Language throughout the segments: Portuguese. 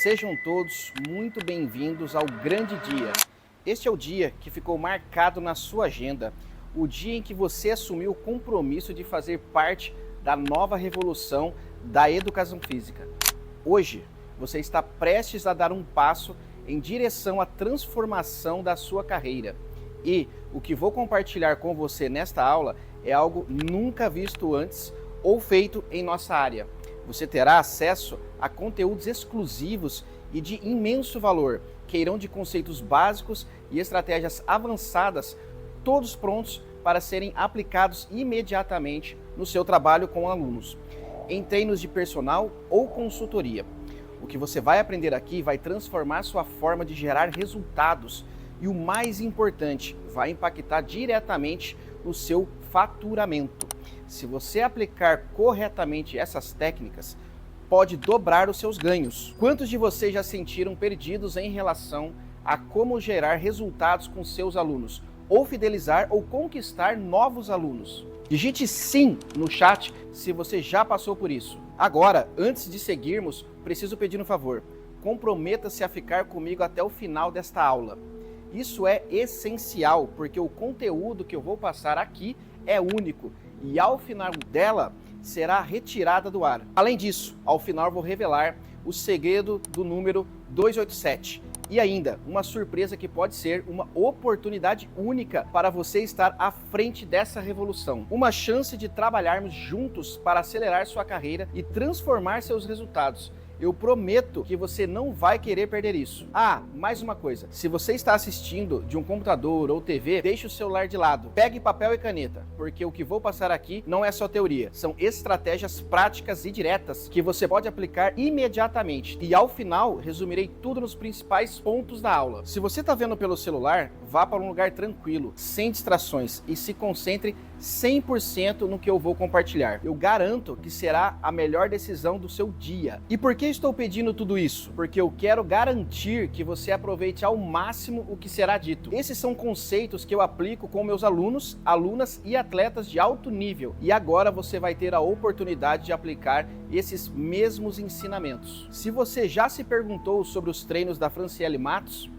Sejam todos muito bem-vindos ao grande dia. Este é o dia que ficou marcado na sua agenda, o dia em que você assumiu o compromisso de fazer parte da nova revolução da educação física. Hoje, você está prestes a dar um passo em direção à transformação da sua carreira. E o que vou compartilhar com você nesta aula é algo nunca visto antes ou feito em nossa área. Você terá acesso a conteúdos exclusivos e de imenso valor, que irão de conceitos básicos e estratégias avançadas, todos prontos para serem aplicados imediatamente no seu trabalho com alunos, em treinos de personal ou consultoria. O que você vai aprender aqui vai transformar sua forma de gerar resultados e, o mais importante, vai impactar diretamente no seu faturamento. Se você aplicar corretamente essas técnicas, pode dobrar os seus ganhos. Quantos de vocês já se sentiram perdidos em relação a como gerar resultados com seus alunos, ou fidelizar ou conquistar novos alunos? Digite sim no chat se você já passou por isso. Agora, antes de seguirmos, preciso pedir um favor. Comprometa-se a ficar comigo até o final desta aula. Isso é essencial, porque o conteúdo que eu vou passar aqui é único e ao final dela será retirada do ar. Além disso, ao final vou revelar o segredo do número 287 e ainda uma surpresa que pode ser uma oportunidade única para você estar à frente dessa revolução. Uma chance de trabalharmos juntos para acelerar sua carreira e transformar seus resultados. Eu prometo que você não vai querer perder isso. Ah, mais uma coisa. Se você está assistindo de um computador ou TV, deixe o celular de lado. Pegue papel e caneta, porque o que vou passar aqui não é só teoria. São estratégias práticas e diretas que você pode aplicar imediatamente. E ao final, resumirei tudo nos principais pontos da aula. Se você está vendo pelo celular, vá para um lugar tranquilo, sem distrações e se concentre 100% no que eu vou compartilhar. Eu garanto que será a melhor decisão do seu dia. E por que estou pedindo tudo isso? Porque eu quero garantir que você aproveite ao máximo o que será dito. Esses são conceitos que eu aplico com meus alunos, alunas e atletas de alto nível. E agora você vai ter a oportunidade de aplicar esses mesmos ensinamentos. Se você já se perguntou sobre os treinos da Franciele Matos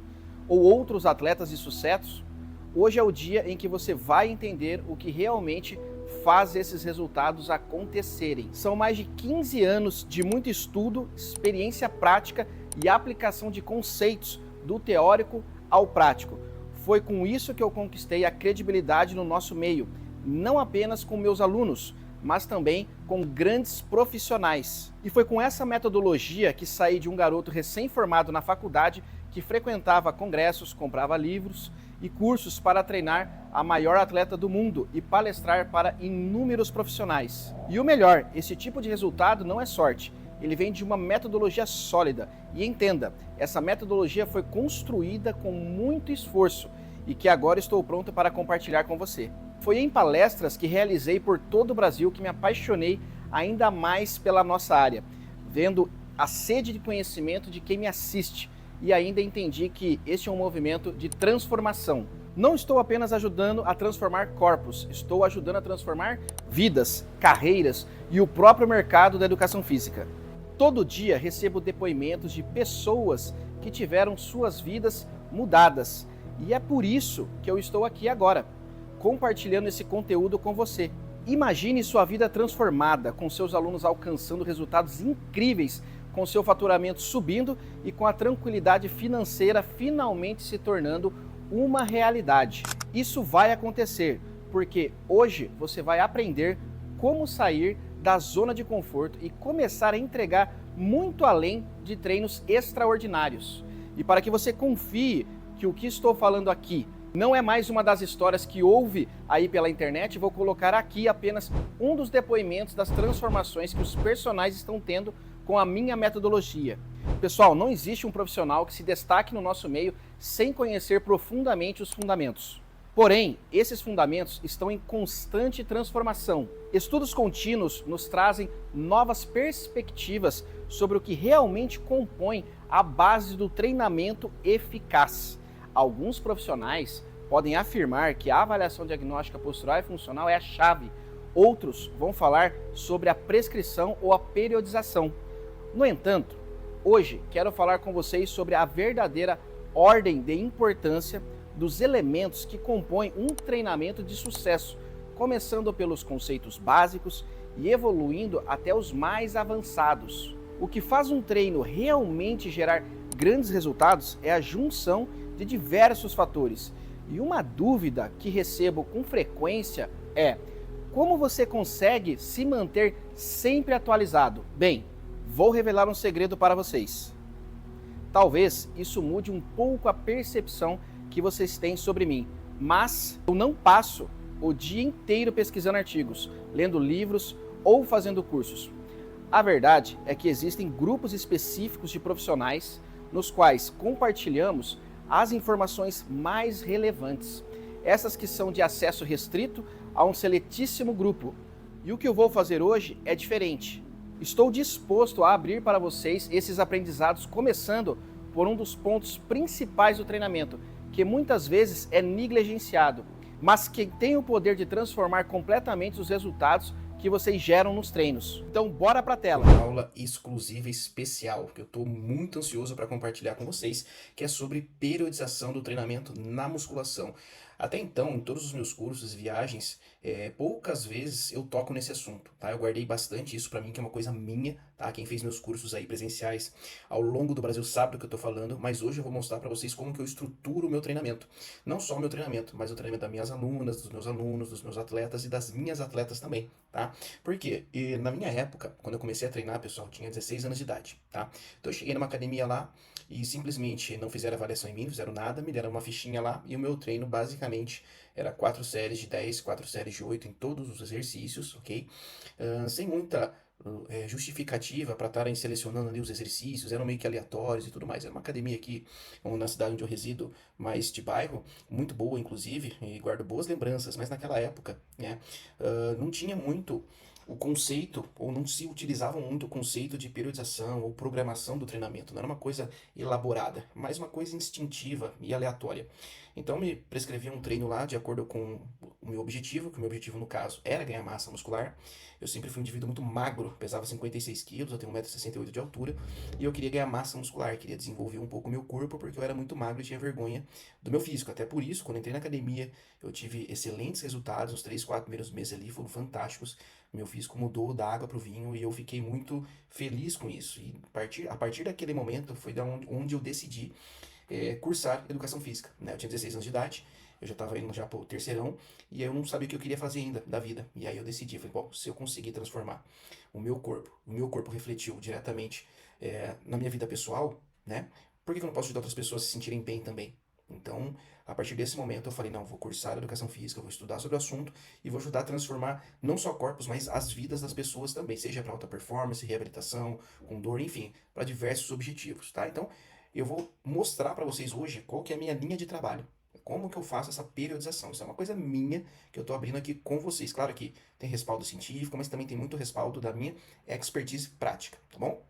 ou outros atletas de sucesso, hoje é o dia em que você vai entender o que realmente faz esses resultados acontecerem. São mais de 15 anos de muito estudo, experiência prática e aplicação de conceitos do teórico ao prático. Foi com isso que eu conquistei a credibilidade no nosso meio, não apenas com meus alunos, mas também com grandes profissionais. E foi com essa metodologia que saí de um garoto recém-formado na faculdade que frequentava congressos, comprava livros e cursos para treinar a maior atleta do mundo e palestrar para inúmeros profissionais. E o melhor, esse tipo de resultado não é sorte, ele vem de uma metodologia sólida. E entenda, essa metodologia foi construída com muito esforço e que agora estou pronto para compartilhar com você. Foi em palestras que realizei por todo o Brasil que me apaixonei ainda mais pela nossa área, vendo a sede de conhecimento de quem me assiste, e ainda entendi que este é um movimento de transformação. Não estou apenas ajudando a transformar corpos, estou ajudando a transformar vidas, carreiras e o próprio mercado da educação física. Todo dia recebo depoimentos de pessoas que tiveram suas vidas mudadas, e é por isso que eu estou aqui agora, compartilhando esse conteúdo com você. Imagine sua vida transformada, com seus alunos alcançando resultados incríveis, com seu faturamento subindo e com a tranquilidade financeira finalmente se tornando uma realidade. Isso vai acontecer, porque hoje você vai aprender como sair da zona de conforto e começar a entregar muito além de treinos extraordinários. E para que você confie que o que estou falando aqui não é mais uma das histórias que ouve aí pela internet, vou colocar aqui apenas um dos depoimentos das transformações que os personagens estão tendo com a minha metodologia. Pessoal, não existe um profissional que se destaque no nosso meio sem conhecer profundamente os fundamentos. Porém, esses fundamentos estão em constante transformação. Estudos contínuos nos trazem novas perspectivas sobre o que realmente compõe a base do treinamento eficaz. Alguns profissionais podem afirmar que a avaliação diagnóstica postural e funcional é a chave. Outros vão falar sobre a prescrição ou a periodização. No entanto, Hoje quero falar com vocês sobre a verdadeira ordem de importância dos elementos que compõem um treinamento de sucesso, começando pelos conceitos básicos e evoluindo até os mais avançados. O que faz um treino realmente gerar grandes resultados é a junção de diversos fatores. E uma dúvida que recebo com frequência é: como você consegue se manter sempre atualizado? Bem, vou revelar um segredo para vocês. Talvez isso mude um pouco a percepção que vocês têm sobre mim, mas eu não passo o dia inteiro pesquisando artigos, lendo livros ou fazendo cursos. A verdade é que existem grupos específicos de profissionais nos quais compartilhamos as informações mais relevantes, essas que são de acesso restrito a um seletíssimo grupo. E o que eu vou fazer hoje é diferente. Estou disposto a abrir para vocês esses aprendizados, começando por um dos pontos principais do treinamento, que muitas vezes é negligenciado, mas que tem o poder de transformar completamente os resultados que vocês geram nos treinos. Então, bora para a tela. Uma aula exclusiva e especial que eu estou muito ansioso para compartilhar com vocês, que é sobre periodização do treinamento na musculação. Até então, em todos os meus cursos e viagens, poucas vezes eu toco nesse assunto, tá? Eu guardei bastante isso para mim, que é uma coisa minha, tá? Quem fez meus cursos aí presenciais ao longo do Brasil sabe do que eu tô falando, mas hoje eu vou mostrar para vocês como que eu estruturo o meu treinamento. Não só o meu treinamento, mas o treinamento das minhas alunas, dos meus alunos, dos meus atletas e das minhas atletas também, tá? Por quê? E na minha época, quando eu comecei a treinar, pessoal, eu tinha 16 anos de idade, tá? Então eu cheguei numa academia lá e simplesmente não fizeram avaliação em mim, não fizeram nada, me deram uma fichinha lá e o meu treino basicamente era 4 séries de 10, 4 séries de 8 em todos os exercícios, ok? Sem muita justificativa para estarem selecionando ali os exercícios, eram meio que aleatórios e tudo mais. Era uma academia aqui na cidade onde eu resido, mais de bairro, muito boa inclusive, e guardo boas lembranças, mas naquela época, né, não tinha muito o conceito, ou não se utilizava muito o conceito de periodização ou programação do treinamento. Não era uma coisa elaborada, mas uma coisa instintiva e aleatória. Então me prescrevia um treino lá de acordo com o meu objetivo, que o meu objetivo no caso era ganhar massa muscular. Eu sempre fui um indivíduo muito magro, pesava 56 quilos, eu tenho 1,68 m de altura, e eu queria ganhar massa muscular, queria desenvolver um pouco o meu corpo, porque eu era muito magro e tinha vergonha do meu físico. Até por isso, quando entrei na academia, eu tive excelentes resultados, os 3, 4 primeiros meses ali foram fantásticos. Meu físico mudou da água para o vinho e eu fiquei muito feliz com isso. E a partir daquele momento foi onde eu decidi cursar educação física, né? Eu tinha 16 anos de idade, eu já estava indo já para o terceirão e eu não sabia o que eu queria fazer ainda da vida. E aí eu decidi, falei, bom, se eu conseguir transformar o meu corpo refletiu diretamente na minha vida pessoal, né? Por que eu não posso ajudar outras pessoas a se sentirem bem também? Então, a partir desse momento eu falei, não, vou cursar educação física, vou estudar sobre o assunto e vou ajudar a transformar não só corpos, mas as vidas das pessoas também, seja para alta performance, reabilitação, com dor, enfim, para diversos objetivos, tá? Então, eu vou mostrar para vocês hoje qual que é a minha linha de trabalho, como que eu faço essa periodização. Isso é uma coisa minha que eu estou abrindo aqui com vocês. Claro que tem respaldo científico, mas também tem muito respaldo da minha expertise prática, tá bom?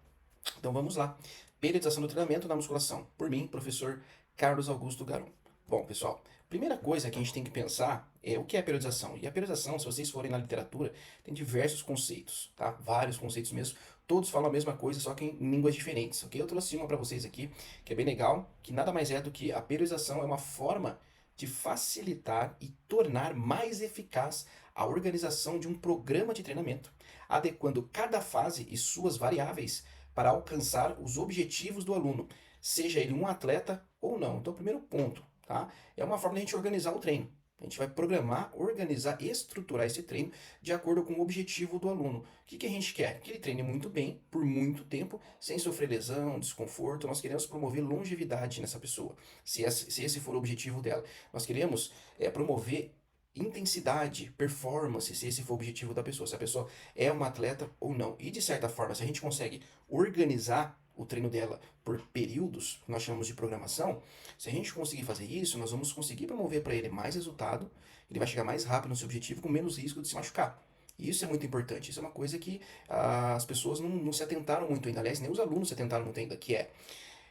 Então vamos lá. Periodização do treinamento na musculação. Por mim, professor Carlos Augusto Garum. Bom, pessoal, primeira coisa que a gente tem que pensar é o que é periodização. E a periodização, se vocês forem na literatura, tem diversos conceitos, tá? Vários conceitos mesmo. Todos falam a mesma coisa, só que em línguas diferentes, ok? Eu trouxe uma para vocês aqui, que é bem legal, que nada mais é do que a periodização é uma forma de facilitar e tornar mais eficaz a organização de um programa de treinamento, adequando cada fase e suas variáveis para alcançar os objetivos do aluno, seja ele um atleta ou não. Então, o primeiro ponto, tá? É uma forma de a gente organizar o treino. A gente vai programar, organizar, estruturar esse treino de acordo com o objetivo do aluno. O que, que a gente quer? Que ele treine muito bem, por muito tempo, sem sofrer lesão, desconforto. Nós queremos promover longevidade nessa pessoa, se esse for o objetivo dela. Nós queremos promover intensidade, performance, se esse for o objetivo da pessoa, se a pessoa é uma atleta ou não. E de certa forma, se a gente consegue organizar o treino dela por períodos, que nós chamamos de programação, se a gente conseguir fazer isso, nós vamos conseguir promover para ele mais resultado, ele vai chegar mais rápido no seu objetivo com menos risco de se machucar. E isso é muito importante, isso é uma coisa que as pessoas não se atentaram muito ainda, aliás, nem os alunos se atentaram muito ainda, que é,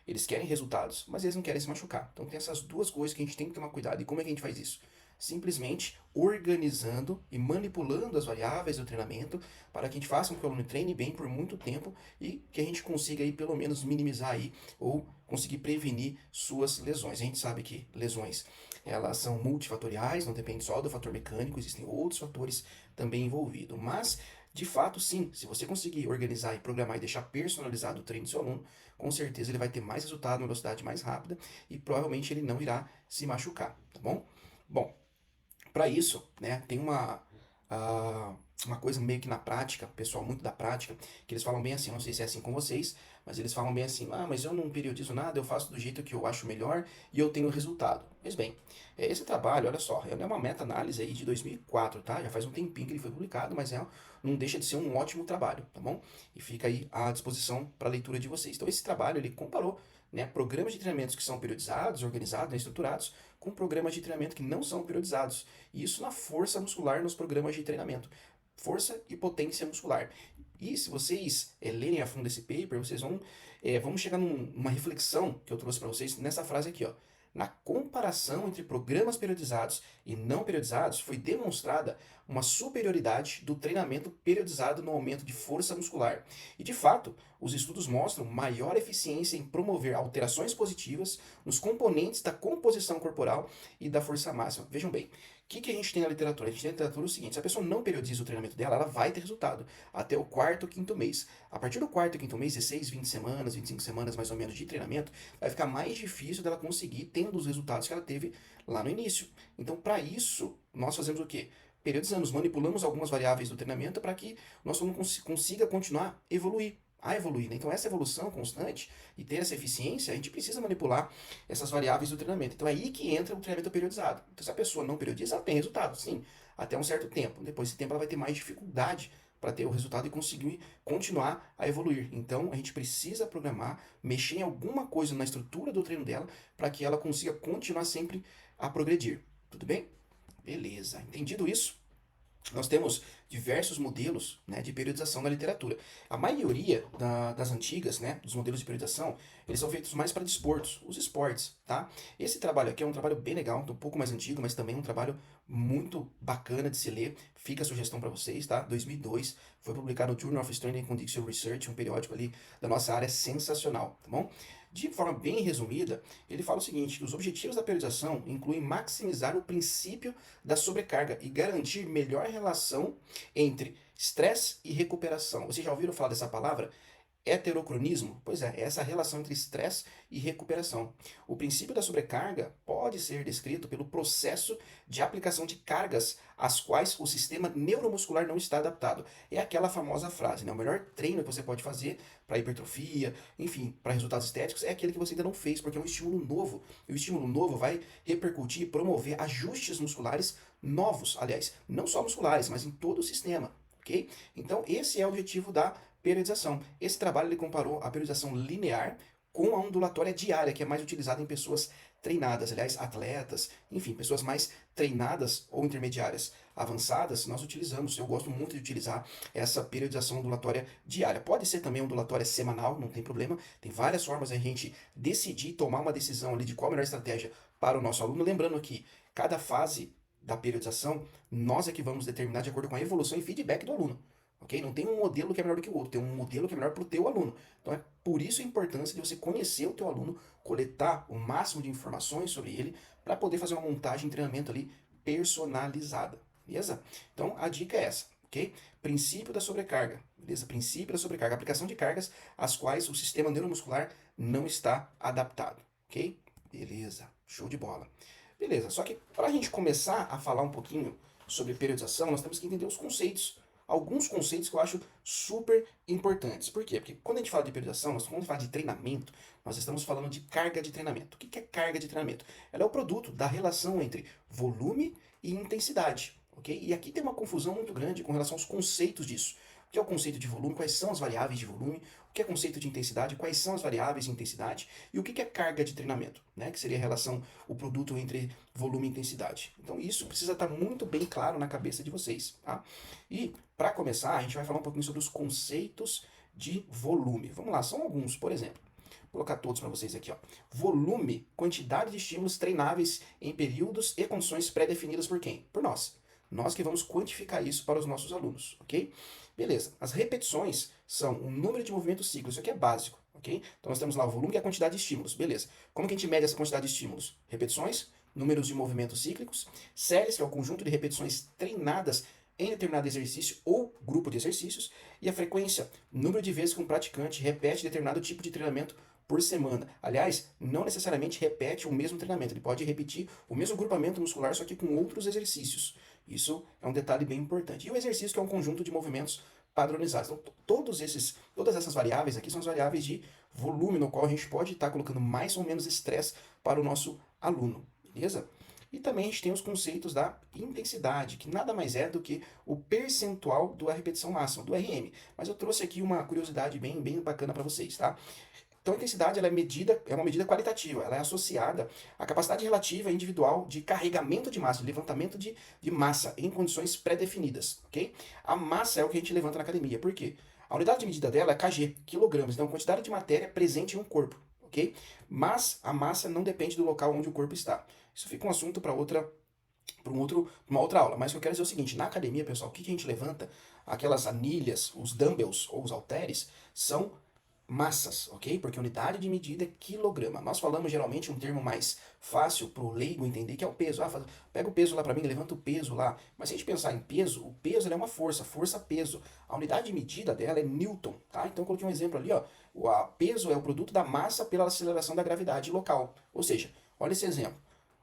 eles querem resultados, mas eles não querem se machucar. Então tem essas duas coisas que a gente tem que tomar cuidado. E como é que a gente faz isso? simplesmente organizando e manipulando as variáveis do treinamento para que a gente faça com que o aluno treine bem por muito tempo e que a gente consiga aí pelo menos minimizar aí ou conseguir prevenir suas lesões. A gente sabe que lesões elas são multifatoriais, não depende só do fator mecânico, existem outros fatores também envolvidos, mas de fato, sim, se você conseguir organizar e programar e deixar personalizado o treino do seu aluno, com certeza ele vai ter mais resultado, uma velocidade mais rápida e provavelmente ele não irá se machucar, tá bom? Bom, para isso, né, tem uma coisa meio que na prática, pessoal muito da prática, que eles falam bem assim, não sei se é assim com vocês, mas eles falam bem assim, mas eu não periodizo nada, eu faço do jeito que eu acho melhor e eu tenho resultado. Pois bem, esse trabalho, olha só, é uma meta-análise aí de 2004, tá? Já faz um tempinho que ele foi publicado, mas não deixa de ser um ótimo trabalho, tá bom? E fica aí à disposição para leitura de vocês. Então esse trabalho, ele comparou, né, programas de treinamentos que são periodizados, organizados, né, estruturados, com programas de treinamento que não são periodizados. E isso na força muscular nos programas de treinamento. Força e potência muscular. E se vocês lerem a fundo esse paper, vocês vão chegar numa reflexão que eu trouxe para vocês nessa frase aqui, ó. Na comparação entre programas periodizados e não periodizados, foi demonstrada uma superioridade do treinamento periodizado no aumento de força muscular. E de fato, os estudos mostram maior eficiência em promover alterações positivas nos componentes da composição corporal e da força máxima. Vejam bem, o que a gente tem na literatura? A gente tem na literatura o seguinte: se a pessoa não periodiza o treinamento dela, ela vai ter resultado até o quarto ou quinto mês. A partir do quarto ou quinto mês, 16, 20 semanas, 25 semanas mais ou menos de treinamento, vai ficar mais difícil dela conseguir tendo os resultados que ela teve lá no início. Então, para isso, nós fazemos o quê? Periodizamos, manipulamos algumas variáveis do treinamento para que o nosso aluno consiga continuar a evoluir, né? Então, essa evolução constante e ter essa eficiência, a gente precisa manipular essas variáveis do treinamento. Então, é aí que entra o treinamento periodizado. Então, se a pessoa não periodiza, ela tem resultado, sim, até um certo tempo. Depois desse tempo, ela vai ter mais dificuldade para ter o resultado e conseguir continuar a evoluir. Então, a gente precisa programar, mexer em alguma coisa na estrutura do treino dela para que ela consiga continuar sempre a progredir. Tudo bem? Beleza. Entendido isso? Nós temos diversos modelos, né, de periodização na literatura. A maioria das antigas, né, dos modelos de periodização, eles são feitos mais para desportos, os esportes, tá? Esse trabalho aqui é um trabalho bem legal, um pouco mais antigo, mas também um trabalho muito bacana de se ler. Fica a sugestão para vocês, tá? 2002, foi publicado no Journal of Strength and Condition Research, um periódico ali da nossa área sensacional, tá bom? De forma bem resumida, ele fala o seguinte: que os objetivos da periodização incluem maximizar o princípio da sobrecarga e garantir melhor relação entre estresse e recuperação. Vocês já ouviram falar dessa palavra? Heterocronismo? Pois é essa relação entre estresse e recuperação. O princípio da sobrecarga pode ser descrito pelo processo de aplicação de cargas às quais o sistema neuromuscular não está adaptado. É aquela famosa frase, né? O melhor treino que você pode fazer para hipertrofia, enfim, para resultados estéticos, é aquele que você ainda não fez, porque é um estímulo novo. E o estímulo novo vai repercutir e promover ajustes musculares novos, aliás, não só musculares, mas em todo o sistema. Ok? Então, esse é o objetivo da periodização. Esse trabalho ele comparou a periodização linear com a ondulatória diária, que é mais utilizada em pessoas treinadas, aliás, atletas, enfim, pessoas mais treinadas ou intermediárias avançadas, nós utilizamos. Eu gosto muito de utilizar essa periodização ondulatória diária. Pode ser também ondulatória semanal, não tem problema. Tem várias formas de a gente decidir, tomar uma decisão ali de qual a melhor estratégia para o nosso aluno. Lembrando que cada fase da periodização, nós é que vamos determinar de acordo com a evolução e feedback do aluno. Okay? Não tem um modelo que é melhor do que o outro, tem um modelo que é melhor para o teu aluno. Então é por isso a importância de você conhecer o teu aluno, coletar o máximo de informações sobre ele, para poder fazer uma montagem de treinamento ali personalizada, beleza? Então a dica é essa, ok? Princípio da sobrecarga, beleza? Princípio da sobrecarga, aplicação de cargas às quais o sistema neuromuscular não está adaptado, ok? Beleza, show de bola. Beleza, só que para a gente começar a falar um pouquinho sobre periodização, nós temos que entender os conceitos. Alguns conceitos que eu acho super importantes. Por quê? Porque quando a gente fala de periodização, quando a gente fala de treinamento, nós estamos falando de carga de treinamento. O que é carga de treinamento? Ela é o produto da relação entre volume e intensidade. Ok? E aqui tem uma confusão muito grande com relação aos conceitos disso. O que é o conceito de volume? Quais são as variáveis de volume? O que é conceito de intensidade? Quais são as variáveis de intensidade? E o que é carga de treinamento? Né? Que seria a relação, o produto entre volume e intensidade. Então isso precisa estar muito bem claro na cabeça de vocês. Tá? E para começar, a gente vai falar um pouquinho sobre os conceitos de volume. Vamos lá, são alguns. Por exemplo, colocar todos para vocês aqui, ó. Volume, quantidade de estímulos treináveis em períodos e condições pré-definidas por quem? Por nós. Nós que vamos quantificar isso para os nossos alunos, ok? Beleza. As repetições são o número de movimentos cíclicos, isso aqui é básico, ok? Então nós temos lá o volume e a quantidade de estímulos, beleza. Como que a gente mede essa quantidade de estímulos? Repetições, números de movimentos cíclicos, séries, que é o conjunto de repetições treinadas em determinado exercício ou grupo de exercícios, e a frequência, número de vezes que um praticante repete determinado tipo de treinamento por semana. Aliás, não necessariamente repete o mesmo treinamento, ele pode repetir o mesmo grupamento muscular, só que com outros exercícios. Isso é um detalhe bem importante. E o exercício, que é um conjunto de movimentos padronizados. Então, todas essas variáveis aqui são as variáveis de volume, no qual a gente pode estar colocando mais ou menos estresse para o nosso aluno, beleza? E também a gente tem os conceitos da intensidade, que nada mais é do que o percentual da repetição máxima, do RM. Mas eu trouxe aqui uma curiosidade bem bacana para vocês, tá? Então a intensidade ela é uma medida qualitativa, ela é associada à capacidade relativa individual de carregamento de massa, de levantamento de massa em condições pré-definidas, ok? A massa é o que a gente levanta na academia, por quê? A unidade de medida dela é kg, quilogramas, então a quantidade de matéria presente em um corpo, ok? Mas a massa não depende do local onde o corpo está. Isso fica um assunto para uma outra aula, mas o que eu quero dizer é o seguinte, na academia, pessoal, o que a gente levanta? Aquelas anilhas, os dumbbells ou os halteres, são massas, ok? Porque a unidade de medida é quilograma. Nós falamos geralmente um termo mais fácil para o leigo entender, que é o peso. Pega o peso lá para mim, levanta o peso lá. Mas se a gente pensar em peso, o peso é uma força-peso. A unidade de medida dela é Newton, tá? Então eu coloquei um exemplo ali, ó. O peso é o produto da massa pela aceleração da gravidade local. Ou seja, olha esse exemplo.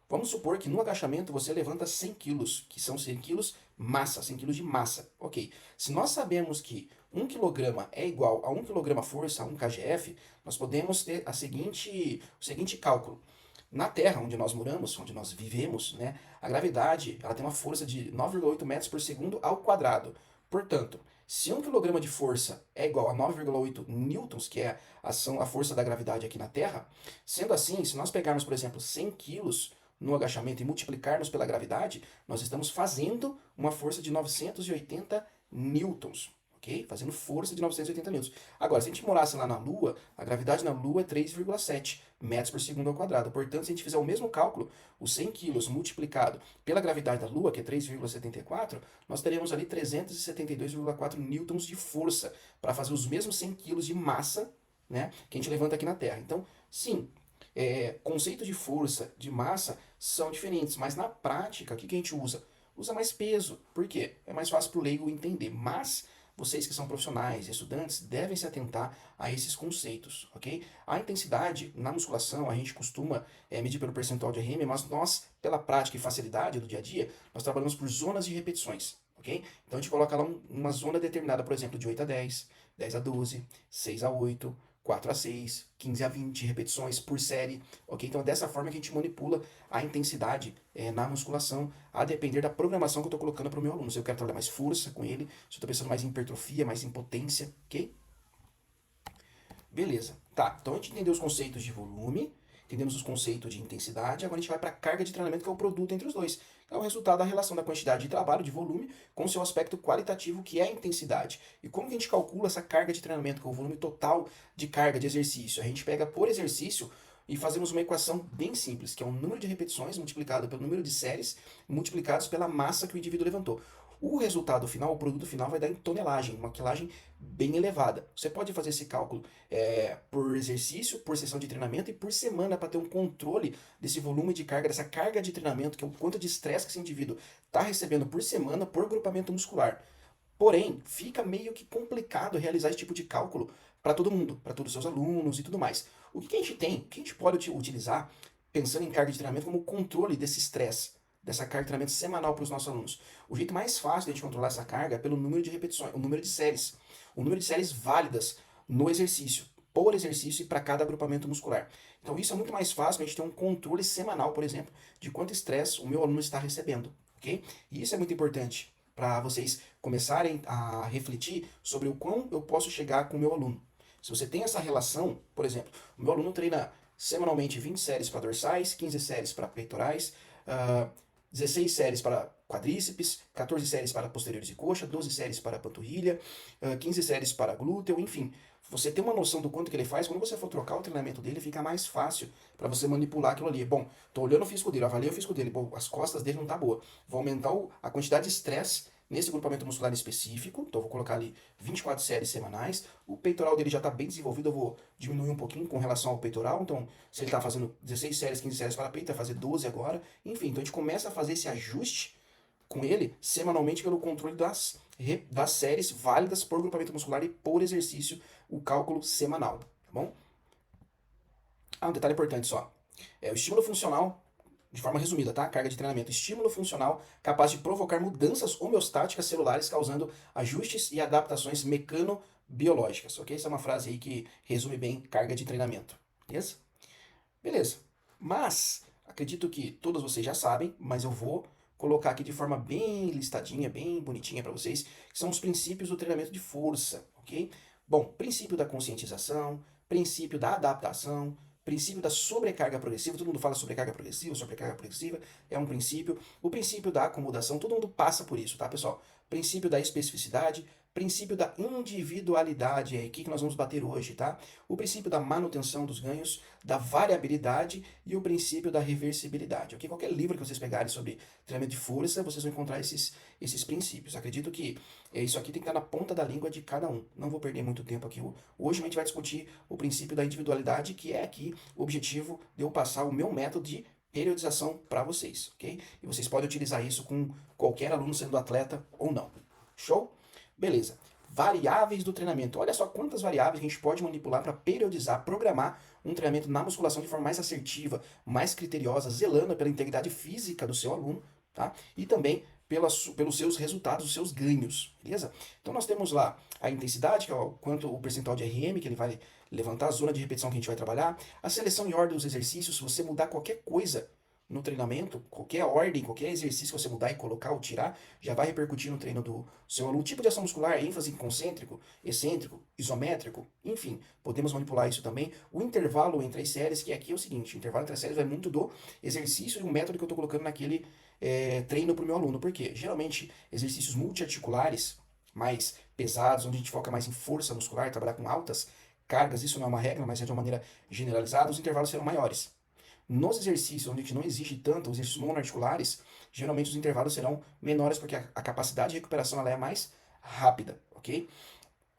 Vamos supor que no agachamento você levanta 100 quilos, que são 100 quilos massa, 100 quilos de massa. Ok. Se nós sabemos que 1 quilograma é igual a 1 quilograma força, a 1 kgf, nós podemos ter o seguinte cálculo. Na Terra, onde nós moramos, onde nós vivemos, né, a gravidade ela tem uma força de 9,8 metros por segundo ao quadrado. Portanto, se 1 quilograma de força é igual a 9,8 newtons, que é a força da gravidade aqui na Terra, sendo assim, se nós pegarmos, por exemplo, 100 quilos no agachamento e multiplicarmos pela gravidade, nós estamos fazendo uma força de 980 newtons, ok? Fazendo força de 980 newtons. Agora, se a gente morasse lá na Lua, a gravidade na Lua é 3,7 metros por segundo ao quadrado. Portanto, se a gente fizer o mesmo cálculo, os 100 quilos multiplicado pela gravidade da Lua, que é 3,74, nós teremos ali 372,4 newtons de força para fazer os mesmos 100 quilos de massa, né, que a gente levanta aqui na Terra. Então, sim, conceitos de força, de massa são diferentes, mas na prática, o que a gente usa? Usa mais peso. Por quê? É mais fácil para o leigo entender. Mas vocês que são profissionais, estudantes, devem se atentar a esses conceitos, ok? A intensidade na musculação a gente costuma medir pelo percentual de RM, mas nós, pela prática e facilidade do dia a dia, nós trabalhamos por zonas de repetições, ok? Então a gente coloca lá uma zona determinada, por exemplo, de 8 a 10, 10 a 12, 6 a 8, 4 a 6, 15 a 20 repetições por série, ok? Então é dessa forma que a gente manipula a intensidade na musculação, a depender da programação que eu estou colocando para o meu aluno. Se eu quero trabalhar mais força com ele, se eu estou pensando mais em hipertrofia, mais em potência, ok? Beleza. Tá, então a gente entendeu os conceitos de volume, entendemos os conceitos de intensidade, agora a gente vai para a carga de treinamento, que é o produto entre os dois. É o resultado da relação da quantidade de trabalho, de volume, com o seu aspecto qualitativo, que é a intensidade. E como que a gente calcula essa carga de treinamento, que é o volume total de carga de exercício? A gente pega por exercício e fazemos uma equação bem simples, que é o número de repetições multiplicado pelo número de séries, multiplicados pela massa que o indivíduo levantou. O resultado final, o produto final, vai dar em tonelagem, uma quilagem bem elevada. Você pode fazer esse cálculo por exercício, por sessão de treinamento e por semana para ter um controle desse volume de carga, dessa carga de treinamento, que é o quanto de estresse que esse indivíduo está recebendo por semana por grupamento muscular. Porém, fica meio que complicado realizar esse tipo de cálculo para todo mundo, para todos os seus alunos e tudo mais. O que a gente tem, o que a gente pode utilizar pensando em carga de treinamento como controle desse estresse, dessa carga de treinamento semanal para os nossos alunos? O jeito mais fácil de a gente controlar essa carga é pelo número de repetições, o número de séries. O número de séries válidas no exercício, por exercício e para cada agrupamento muscular. Então isso é muito mais fácil a gente ter um controle semanal, por exemplo, de quanto estresse o meu aluno está recebendo, ok? E isso é muito importante para vocês começarem a refletir sobre o quão eu posso chegar com o meu aluno. Se você tem essa relação, por exemplo, o meu aluno treina semanalmente 20 séries para dorsais, 15 séries para peitorais, 16 séries para quadríceps, 14 séries para posteriores e coxa, 12 séries para panturrilha, 15 séries para glúteo, enfim. você ter uma noção do quanto que ele faz, quando você for trocar o treinamento dele, fica mais fácil para você manipular aquilo ali. Bom, tô olhando o físico dele, avaliei o físico dele, bom, as costas dele não tá boa. Vou aumentar a quantidade de estresse nesse grupamento muscular específico, então eu vou colocar ali 24 séries semanais. O peitoral dele já está bem desenvolvido, eu vou diminuir um pouquinho com relação ao peitoral, então se ele está fazendo 16 séries, 15 séries para peito, vai fazer 12 agora. Enfim, então a gente começa a fazer esse ajuste com ele semanalmente pelo controle das séries válidas por grupamento muscular e por exercício, o cálculo semanal, tá bom? Ah, um detalhe importante só. O estímulo funcional, de forma resumida, tá? Carga de treinamento. Estímulo funcional capaz de provocar mudanças homeostáticas celulares, causando ajustes e adaptações mecanobiológicas, ok? Essa é uma frase aí que resume bem carga de treinamento, beleza? Beleza. Mas, acredito que todos vocês já sabem, mas eu vou colocar aqui de forma bem listadinha, bem bonitinha para vocês, que são os princípios do treinamento de força, ok? Bom, princípio da conscientização, princípio da adaptação, princípio da sobrecarga progressiva, todo mundo fala sobrecarga progressiva é um princípio, o princípio da acomodação, todo mundo passa por isso, tá, pessoal? Princípio da especificidade, princípio da individualidade, é aqui que nós vamos bater hoje, tá? O princípio da manutenção dos ganhos, da variabilidade e o princípio da reversibilidade, ok? Qualquer livro que vocês pegarem sobre treinamento de força, vocês vão encontrar esses princípios. Acredito que isso aqui tem que estar na ponta da língua de cada um. Não vou perder muito tempo aqui. Hoje a gente vai discutir o princípio da individualidade, que é aqui o objetivo de eu passar o meu método de periodização para vocês, ok? E vocês podem utilizar isso com qualquer aluno sendo atleta ou não. Show? Beleza. Variáveis do treinamento. Olha só quantas variáveis a gente pode manipular para periodizar, programar um treinamento na musculação de forma mais assertiva, mais criteriosa, zelando pela integridade física do seu aluno, tá? E também pelos seus resultados, os seus ganhos, beleza? Então nós temos lá a intensidade, que é quanto o percentual de RM que ele vai levantar, a zona de repetição que a gente vai trabalhar, a seleção e ordem dos exercícios, se você mudar qualquer coisa no treinamento, qualquer ordem, qualquer exercício que você mudar e colocar ou tirar, já vai repercutir no treino do seu aluno. Tipo de ação muscular, ênfase em concêntrico, excêntrico, isométrico, enfim, podemos manipular isso também. O intervalo entre as séries, que aqui é o seguinte, o intervalo entre as séries vai muito do exercício e o método que eu estou colocando naquele treino para o meu aluno. Por quê? Geralmente, exercícios multiarticulares, mais pesados, onde a gente foca mais em força muscular, trabalhar com altas cargas, isso não é uma regra, mas é de uma maneira generalizada, os intervalos serão maiores. Nos exercícios onde a gente não exige tanto, os exercícios monoarticulares, geralmente os intervalos serão menores porque a capacidade de recuperação ela é mais rápida, ok?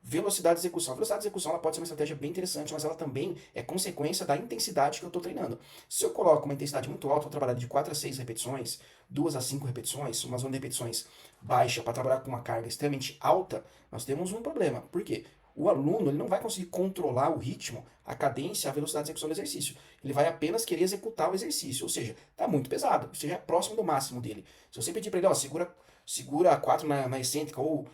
Velocidade de execução. A velocidade de execução ela pode ser uma estratégia bem interessante, mas ela também é consequência da intensidade que eu estou treinando. Se eu coloco uma intensidade muito alta, vou trabalhar de 4 a 6 repetições, 2 a 5 repetições, uma zona de repetições baixa para trabalhar com uma carga extremamente alta, nós temos um problema. Por quê? O aluno ele não vai conseguir controlar o ritmo, a cadência, a velocidade de execução do exercício. Ele vai apenas querer executar o exercício, ou seja, está muito pesado, ou seja, é próximo do máximo dele. Se você pedir para ele, ó, segura 4 na excêntrica, ou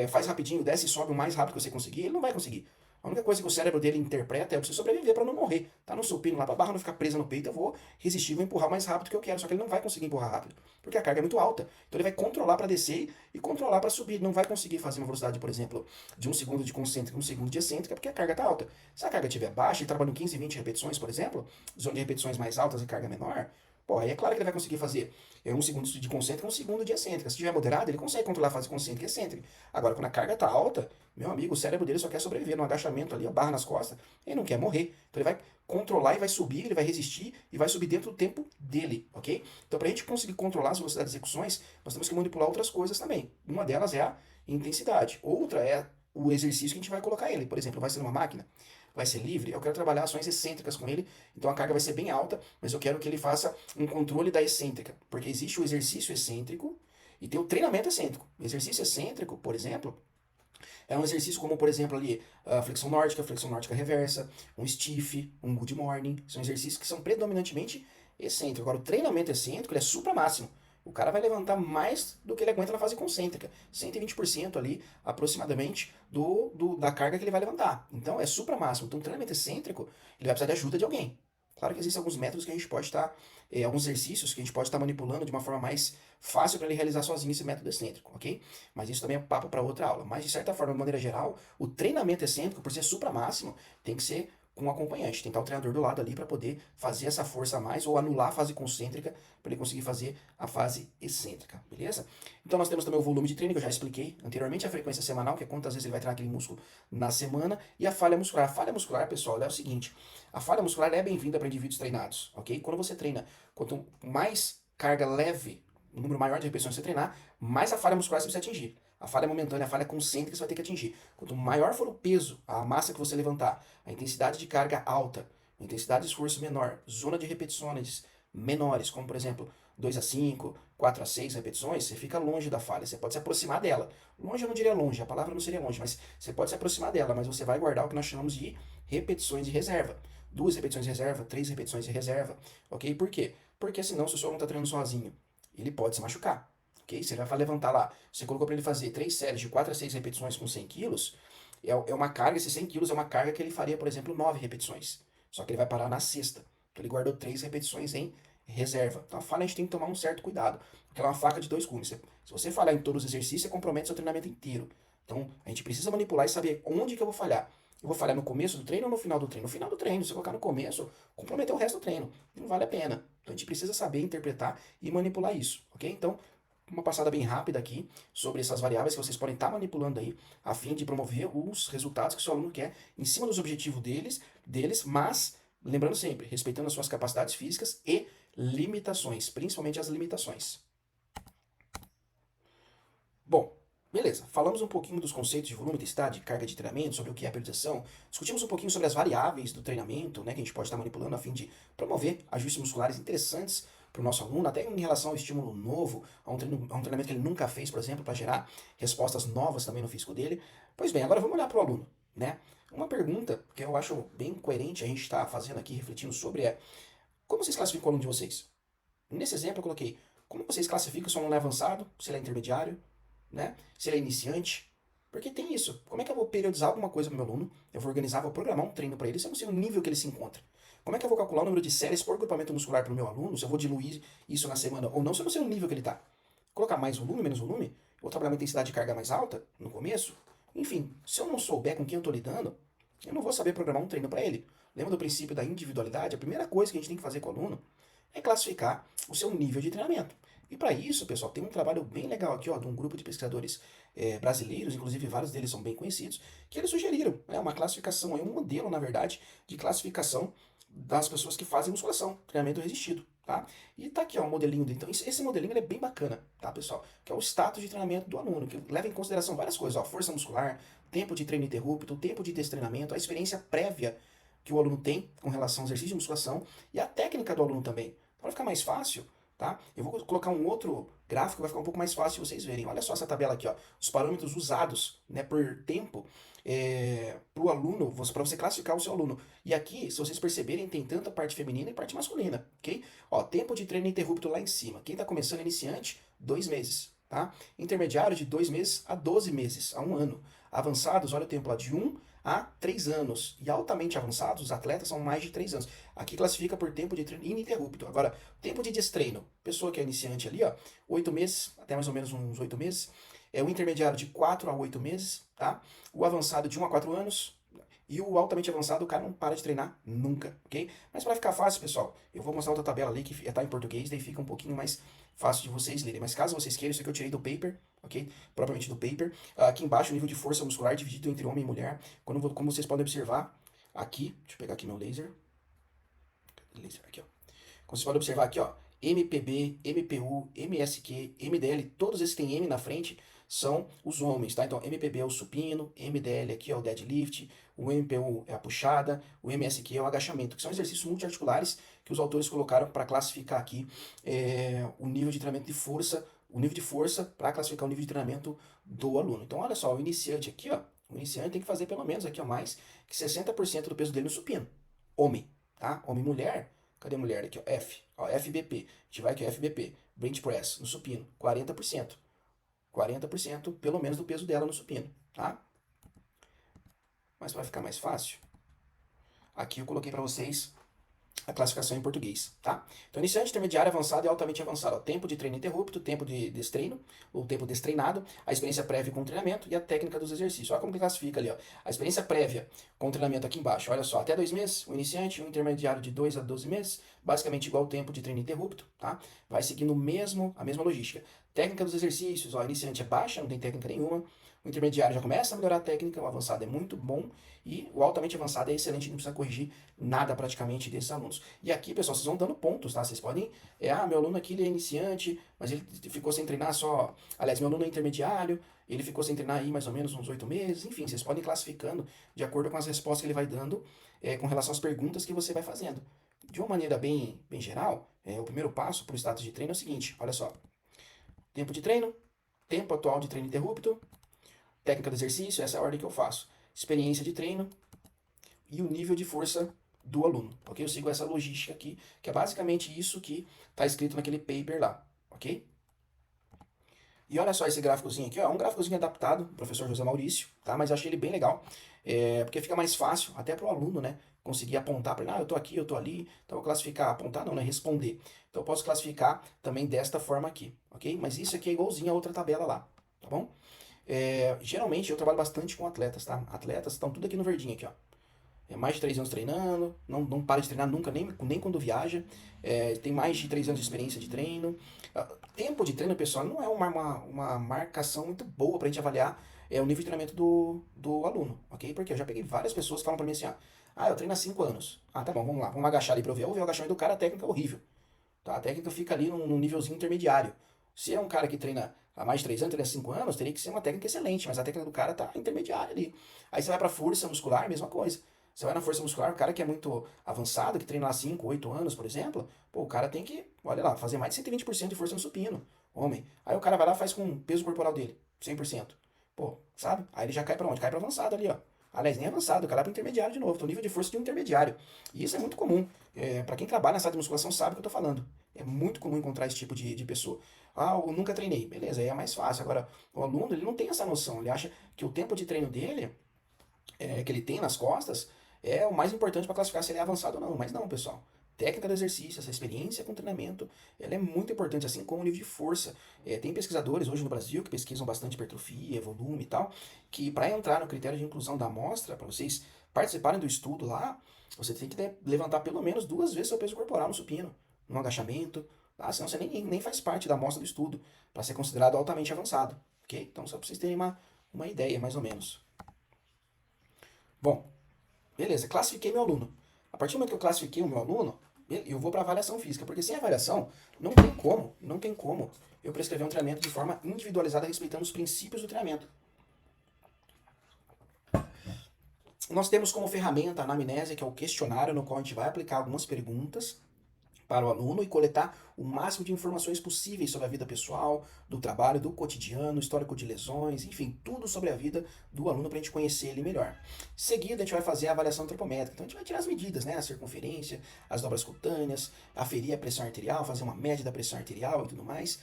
faz rapidinho, desce e sobe o mais rápido que você conseguir, ele não vai conseguir. A única coisa que o cérebro dele interpreta é você sobreviver para não morrer. Tá no supino lá, para a barra não ficar presa no peito, eu vou resistir, vou empurrar o mais rápido que eu quero. Só que ele não vai conseguir empurrar rápido, porque a carga é muito alta. Então ele vai controlar para descer e controlar para subir. Ele não vai conseguir fazer uma velocidade, por exemplo, de 1 segundo de concêntrica, 1 segundo de excêntrica, porque a carga está alta. Se a carga estiver baixa e trabalhando 15, 20 repetições, por exemplo, zona de repetições mais altas e carga menor, pô, aí é claro que ele vai conseguir fazer 1 segundo de concêntrica, 1 segundo de excêntrica. Se estiver moderado, ele consegue controlar a fase concêntrica e excêntrica. Agora, quando a carga está alta, meu amigo, o cérebro dele só quer sobreviver no agachamento ali, a barra nas costas, ele não quer morrer. Então ele vai controlar e vai subir, ele vai resistir e vai subir dentro do tempo dele, ok? Então para a gente conseguir controlar as velocidades de execuções, nós temos que manipular outras coisas também. Uma delas é a intensidade, outra é o exercício que a gente vai colocar ele. Por exemplo, vai ser numa máquina, vai ser livre, eu quero trabalhar ações excêntricas com ele, então a carga vai ser bem alta, mas eu quero que ele faça um controle da excêntrica, porque existe o exercício excêntrico e tem o treinamento excêntrico. O exercício excêntrico, por exemplo, é um exercício como, por exemplo, ali, a flexão nórdica reversa, um stiff, um good morning. São exercícios que são predominantemente excêntricos. Agora, o treinamento excêntrico ele é supramáximo. O cara vai levantar mais do que ele aguenta na fase concêntrica. 120% ali, aproximadamente, da carga que ele vai levantar. Então, é supramáximo. Então, o treinamento excêntrico, ele vai precisar de ajuda de alguém. Claro que existem alguns métodos que a gente pode estar, alguns exercícios que a gente pode estar manipulando de uma forma mais fácil para ele realizar sozinho esse método excêntrico, ok? Mas isso também é papo para outra aula. Mas, de certa forma, de maneira geral, o treinamento excêntrico, por ser supramáximo, tem que ser com o acompanhante. Tentar o treinador do lado ali para poder fazer essa força a mais ou anular a fase concêntrica para ele conseguir fazer a fase excêntrica, beleza? Então nós temos também o volume de treino, que eu já expliquei anteriormente, a frequência semanal, que é quantas vezes ele vai treinar aquele músculo na semana, e a falha muscular. A falha muscular, pessoal, é o seguinte, a falha muscular é bem-vinda para indivíduos treinados, ok? Quando você treina, quanto mais carga leve, um número maior de repetições você treinar, mais a falha muscular você precisa atingir. A falha momentânea, a falha concêntrica você vai ter que atingir. Quanto maior for o peso, a massa que você levantar, a intensidade de carga alta, a intensidade de esforço menor, zona de repetições menores, como por exemplo 2 a 5, 4 a 6 repetições, você fica longe da falha, você pode se aproximar dela. Longe eu não diria longe, a palavra não seria longe, mas você pode se aproximar dela, mas você vai guardar o que nós chamamos de repetições de reserva. 2 repetições de reserva, 3 repetições de reserva, ok? Por quê? Porque senão, se o seu aluno está treinando sozinho, ele pode se machucar. Okay? Se ele vai levantar lá, você colocou para ele fazer 3 séries de 4 a 6 repetições com 100 quilos, é uma carga, esses 100 quilos é uma carga que ele faria, por exemplo, 9 repetições. Só que ele vai parar na sexta. Então ele guardou 3 repetições em reserva. Então a falha a gente tem que tomar um certo cuidado, porque ela é uma faca de dois gumes. Se você falhar em todos os exercícios, você compromete seu treinamento inteiro. Então a gente precisa manipular e saber onde que eu vou falhar. Eu vou falhar no começo do treino ou no final do treino? No final do treino. Se eu colocar no começo, comprometer o resto do treino. Não vale a pena. Então a gente precisa saber interpretar e manipular isso, ok? Então, uma passada bem rápida aqui sobre essas variáveis que vocês podem estar manipulando aí a fim de promover os resultados que o seu aluno quer em cima dos objetivos deles, mas lembrando sempre, respeitando as suas capacidades físicas e limitações, principalmente as limitações. Bom, beleza. Falamos um pouquinho dos conceitos de volume, intensidade, carga de treinamento, sobre o que é a periodização. Discutimos um pouquinho sobre as variáveis do treinamento, né, que a gente pode estar manipulando a fim de promover ajustes musculares interessantes para o nosso aluno, até em relação ao estímulo novo, a um treinamento que ele nunca fez, por exemplo, para gerar respostas novas também no físico dele. Pois bem, agora vamos olhar para o aluno, né? Uma pergunta que eu acho bem coerente a gente estar fazendo aqui, refletindo sobre é: como vocês classificam o aluno de vocês? Nesse exemplo eu coloquei: como vocês classificam se o aluno é avançado, se ele é intermediário, né? Se ele é iniciante? Porque tem isso. Como é que eu vou periodizar alguma coisa para o meu aluno? Eu vou organizar, vou programar um treino para ele, se eu não sei o nível que ele se encontra. Como é que eu vou calcular o número de séries por grupamento muscular para o meu aluno? Se eu vou diluir isso na semana ou não, se eu não sei o nível que ele está. Colocar mais volume, menos volume? Vou trabalhar uma intensidade de carga mais alta no começo? Enfim, se eu não souber com quem eu estou lidando, eu não vou saber programar um treino para ele. Lembra do princípio da individualidade? A primeira coisa que a gente tem que fazer com o aluno é classificar o seu nível de treinamento. E para isso, pessoal, tem um trabalho bem legal aqui, ó, de um grupo de pesquisadores brasileiros, inclusive vários deles são bem conhecidos, que eles sugeriram, né, uma classificação, um modelo, na verdade, de classificação das pessoas que fazem musculação, treinamento resistido, tá? E tá aqui, ó, um modelinho. Então, esse modelinho ele é bem bacana, tá, pessoal? Que é o status de treinamento do aluno, que leva em consideração várias coisas, ó, força muscular, tempo de treino interrupto, tempo de destreinamento, a experiência prévia que o aluno tem com relação ao exercício de musculação e a técnica do aluno também. Para ficar mais fácil, tá? Eu vou colocar um outro gráfico que vai ficar um pouco mais fácil de vocês verem. Olha só essa tabela aqui, ó, os parâmetros usados, né, por tempo para o aluno, para você classificar o seu aluno. E aqui, se vocês perceberem, tem tanto a parte feminina e parte masculina, ok? Ó, tempo de treino interrupto lá em cima. Quem está começando iniciante, 2 meses, tá? Intermediário de 2 meses a 12 meses, a 1 ano. Avançados, olha o tempo lá, de 1 a 3 anos. E altamente avançados, os atletas são mais de 3 anos. Aqui classifica por tempo de treino ininterrupto. Agora, tempo de destreino. Pessoa que é iniciante ali, ó, 8 meses, até mais ou menos uns 8 meses. É o intermediário de 4 a 8 meses, tá? O avançado de 1 a 4 anos. E o altamente avançado, o cara não para de treinar nunca, ok? Mas para ficar fácil, pessoal, eu vou mostrar outra tabela ali que está em português, daí fica um pouquinho mais fácil de vocês lerem. Mas caso vocês queiram, isso aqui eu tirei do paper, ok? Propriamente do paper. Aqui embaixo, o nível de força muscular dividido entre homem e mulher. Como vocês podem observar, aqui, deixa eu pegar aqui meu laser. Aqui, ó. Como vocês podem observar aqui, ó, MPB, MPU, MSQ, MDL, todos esses têm M na frente, são os homens, tá? Então, MPB é o supino, MDL aqui é o deadlift, o MPU é a puxada, o MSQ é o agachamento, que são exercícios multiarticulares que os autores colocaram para classificar aqui o nível de treinamento de força, o nível de força para classificar o nível de treinamento do aluno. Então, olha só, o iniciante aqui, ó, o iniciante tem que fazer pelo menos aqui, ó, mais que 60% do peso dele no supino. Homem, tá? Homem e mulher. Cadê a mulher aqui, ó? F. Ó, FBP. A gente vai aqui, ó, FBP. Bench press no supino. 40%. 40% pelo menos do peso dela no supino, tá? Mas para ficar mais fácil, aqui eu coloquei para vocês a classificação em português, tá? Então, iniciante, intermediário, avançado e altamente avançado. Ó, tempo de treino interrupto, tempo de destreino, ou tempo destreinado, a experiência prévia com treinamento e a técnica dos exercícios. Olha como que classifica ali, ó. A experiência prévia com treinamento aqui embaixo, olha só, até 2 meses, o iniciante, o intermediário de 2 a 12 meses, basicamente igual ao tempo de treino interrupto, tá? Vai seguindo a mesma logística. Técnica dos exercícios, ó, iniciante é baixa, não tem técnica nenhuma. O intermediário já começa a melhorar a técnica, o avançado é muito bom e o altamente avançado é excelente, não precisa corrigir nada praticamente desses alunos. E aqui, pessoal, vocês vão dando pontos, tá? Vocês podem, meu aluno aqui ele é iniciante, mas ele ficou sem treinar só, aliás, meu aluno é intermediário, ele ficou sem treinar aí mais ou menos uns 8 meses, enfim, vocês podem ir classificando de acordo com as respostas que ele vai dando com relação às perguntas que você vai fazendo. De uma maneira bem geral, o primeiro passo para o status de treino é o seguinte, olha só, tempo de treino, tempo atual de treino interrupto, técnica do exercício, essa é a ordem que eu faço. Experiência de treino e o nível de força do aluno, ok? Eu sigo essa logística aqui, que é basicamente isso que está escrito naquele paper lá, ok? E olha só esse gráficozinho aqui, ó, é um gráficozinho adaptado do professor José Maurício, tá? Mas eu achei ele bem legal, porque fica mais fácil até para o aluno, né? Conseguir apontar para ele, eu tô aqui, eu tô ali, então eu vou classificar, apontar não, né? Responder. Então eu posso classificar também desta forma aqui, ok? Mas isso aqui é igualzinho a outra tabela lá, tá bom? Geralmente eu trabalho bastante com atletas, tá? Atletas estão tudo aqui no verdinho aqui, ó. Mais de 3 anos treinando, não para de treinar nunca, nem quando viaja. Tem mais de 3 anos de experiência de treino. Tempo de treino, pessoal, não é uma marcação muito boa pra gente avaliar o nível de treinamento do aluno, ok? Porque eu já peguei várias pessoas que falam pra mim assim, eu treino há 5 anos. Tá bom, vamos lá, vamos agachar ali pra eu ver. Eu vou ver o agachamento do cara, a técnica é horrível. Tá? A técnica fica ali num nívelzinho intermediário. Se é um cara que treina há mais de 3 anos, treina há 5 anos, teria que ser uma técnica excelente, mas a técnica do cara tá intermediária ali. Aí você vai pra força muscular, mesma coisa. Você vai na força muscular, o cara que é muito avançado, que treina lá 5, 8 anos, por exemplo, o cara tem que, olha lá, fazer mais de 120% de força no supino, homem. Aí o cara vai lá e faz com o peso corporal dele, 100%. Sabe? Aí ele já cai pra onde? Cai pra avançado ali, ó. Aliás, nem avançado, o cara vai pro intermediário de novo, tem o nível de força de um intermediário. E isso é muito comum. Pra quem trabalha na sala de musculação sabe o que eu tô falando. É muito comum encontrar esse tipo de pessoa. Eu nunca treinei. Beleza, aí é mais fácil. Agora, o aluno, ele não tem essa noção. Ele acha que o tempo de treino dele, que ele tem nas costas, é o mais importante para classificar se ele é avançado ou não. Mas não, pessoal. Técnica do exercício, essa experiência com treinamento, ela é muito importante, assim como o nível de força. Tem pesquisadores hoje no Brasil que pesquisam bastante hipertrofia, volume e tal, que para entrar no critério de inclusão da amostra, para vocês participarem do estudo lá, você tem que levantar pelo menos 2 vezes seu peso corporal no supino, no agachamento, senão você nem faz parte da amostra do estudo, para ser considerado altamente avançado, ok? Então, só para vocês terem uma ideia, mais ou menos. Bom, beleza, classifiquei meu aluno. A partir do momento que eu classifiquei o meu aluno, eu vou para avaliação física, porque sem avaliação não tem como eu prescrever um treinamento de forma individualizada, respeitando os princípios do treinamento. Nós temos como ferramenta a anamnese, que é o questionário no qual a gente vai aplicar algumas perguntas para o aluno e coletar o máximo de informações possíveis sobre a vida pessoal, do trabalho, do cotidiano, histórico de lesões, enfim, tudo sobre a vida do aluno para a gente conhecer ele melhor. Em seguida, a gente vai fazer a avaliação antropométrica. Então, a gente vai tirar as medidas, né? A circunferência, as dobras cutâneas, aferir a pressão arterial, fazer uma média da pressão arterial e tudo mais.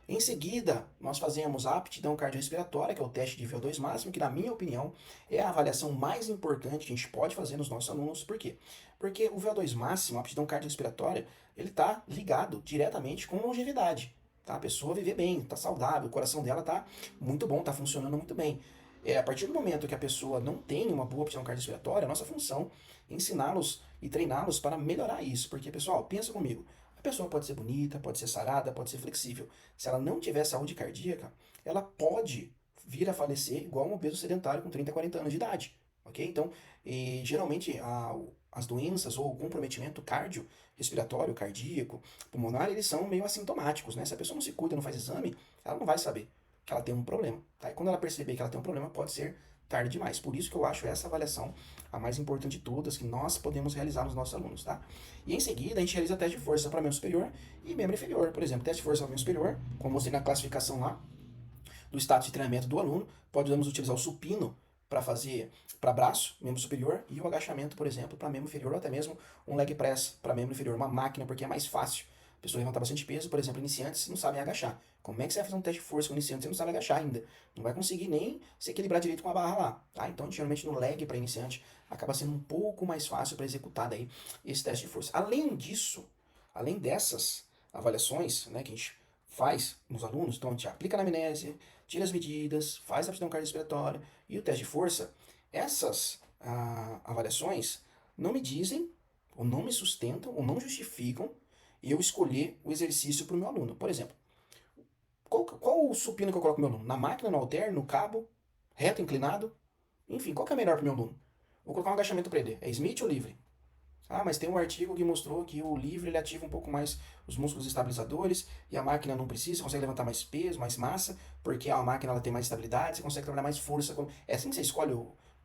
Em seguida, nós fazemos a aptidão cardiorrespiratória, que é o teste de VO2 máximo, que na minha opinião é a avaliação mais importante que a gente pode fazer nos nossos alunos. Por quê? Porque o VO2 máximo, a aptidão cardiorrespiratória, ele está ligado diretamente com longevidade. Tá? A pessoa viver bem, está saudável, o coração dela está muito bom, está funcionando muito bem. A partir do momento que a pessoa não tem uma boa aptidão cardiorrespiratória, a nossa função é ensiná-los e treiná-los para melhorar isso. Porque, pessoal, pensa comigo, a pessoa pode ser bonita, pode ser sarada, pode ser flexível. Se ela não tiver saúde cardíaca, ela pode vir a falecer igual um obeso sedentário com 30, 40 anos de idade. Ok? Então, geralmente, as doenças ou o comprometimento cardiorrespiratório, cardíaco, pulmonar, eles são meio assintomáticos, né? Se a pessoa não se cuida, não faz exame, ela não vai saber que ela tem um problema. Tá? E quando ela perceber que ela tem um problema, pode ser tarde demais. Por isso que eu acho essa avaliação a mais importante de todas que nós podemos realizar nos nossos alunos, tá? E em seguida, a gente realiza teste de força para membro superior e membro inferior. Por exemplo, teste de força para membro superior, como mostrei na classificação lá, do status de treinamento do aluno, podemos utilizar o supino para fazer para braço, membro superior, e o agachamento, por exemplo, para membro inferior, ou até mesmo um leg press para membro inferior, uma máquina, porque é mais fácil A pessoa levanta bastante peso, por exemplo, iniciantes não sabem agachar. Como é que você vai fazer um teste de força com iniciante e você não sabe agachar ainda? Não vai conseguir nem se equilibrar direito com a barra lá, tá? Então, geralmente no leg para iniciante acaba sendo um pouco mais fácil para executar daí esse teste de força. Além disso, além dessas avaliações, né, que a gente faz nos alunos, então a gente aplica a anamnese, tira as medidas, faz a aptidão cardiorrespiratória e o teste de força, essas avaliações não me dizem, ou não me sustentam, ou não justificam eu escolher o exercício para o meu aluno. Por exemplo, qual o supino que eu coloco no meu aluno? Na máquina, no halter, no cabo, reto, inclinado? Enfim, qual que é melhor para o meu aluno? Vou colocar um agachamento para ele. É Smith ou livre? Ah, mas tem um artigo que mostrou que o livre ele ativa um pouco mais os músculos estabilizadores e a máquina não precisa, você consegue levantar mais peso, mais massa, porque a máquina ela tem mais estabilidade, você consegue trabalhar mais força. É assim que você escolhe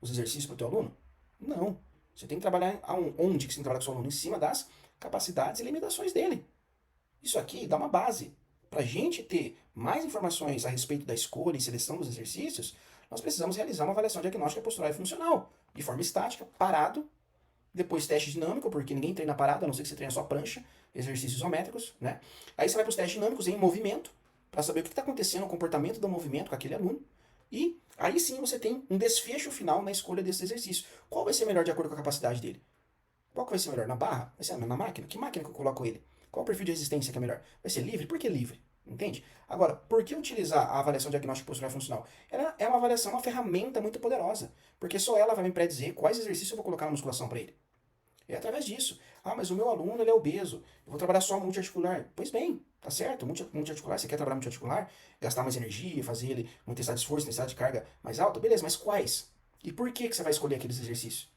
os exercícios para o teu aluno? Não. Você tem que trabalhar onde que você tem que trabalhar com o seu aluno? Em cima das capacidades e limitações dele. Isso aqui dá uma base. Para a gente ter mais informações a respeito da escolha e seleção dos exercícios, nós precisamos realizar uma avaliação diagnóstica postural e funcional, de forma estática, parado, depois teste dinâmico, porque ninguém treina parado, a não ser que você treine só prancha, exercícios isométricos, né? Aí você vai para os testes dinâmicos em movimento, para saber o que está acontecendo no comportamento do movimento com aquele aluno, e aí sim você tem um desfecho final na escolha desse exercício. Qual vai ser melhor de acordo com a capacidade dele? Qual que vai ser melhor? Na barra? Vai ser na máquina? Que máquina que eu coloco ele? Qual o perfil de resistência que é melhor? Vai ser livre? Por que livre? Entende? Agora, por que utilizar a avaliação diagnóstica postural e funcional? Ela é uma avaliação, uma ferramenta muito poderosa, porque só ela vai me predizer quais exercícios eu vou colocar na musculação para ele. É através disso. Ah, mas o meu aluno ele é obeso. Eu vou trabalhar só multiarticular. Pois bem, tá certo. Multiarticular, você quer trabalhar multiarticular? Gastar mais energia, fazer ele uma intensidade de esforço, intensidade de carga mais alta? Beleza, mas quais? E por que você vai escolher aqueles exercícios?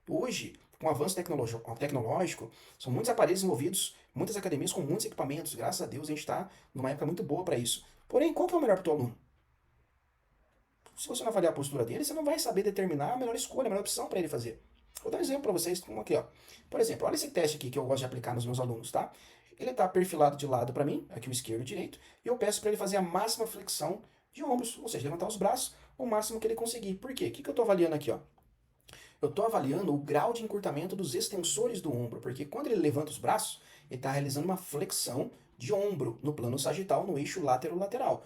Hoje, com o avanço tecnológico, são muitos aparelhos envolvidos, muitas academias com muitos equipamentos. Graças a Deus a gente está numa época muito boa para isso. Porém, qual que é o melhor para o teu aluno? Se você não avaliar a postura dele, você não vai saber determinar a melhor escolha, a melhor opção para ele fazer. Vou dar um exemplo para vocês, como aqui, ó. Por exemplo, olha esse teste aqui que eu gosto de aplicar nos meus alunos, tá? Ele está perfilado de lado para mim, aqui o esquerdo e o direito, e eu peço para ele fazer a máxima flexão de ombros, ou seja, levantar os braços o máximo que ele conseguir. Por quê? O que eu estou avaliando aqui, ó? Eu estou avaliando o grau de encurtamento dos extensores do ombro, porque quando ele levanta os braços, ele está realizando uma flexão de ombro no plano sagital, no eixo látero-lateral.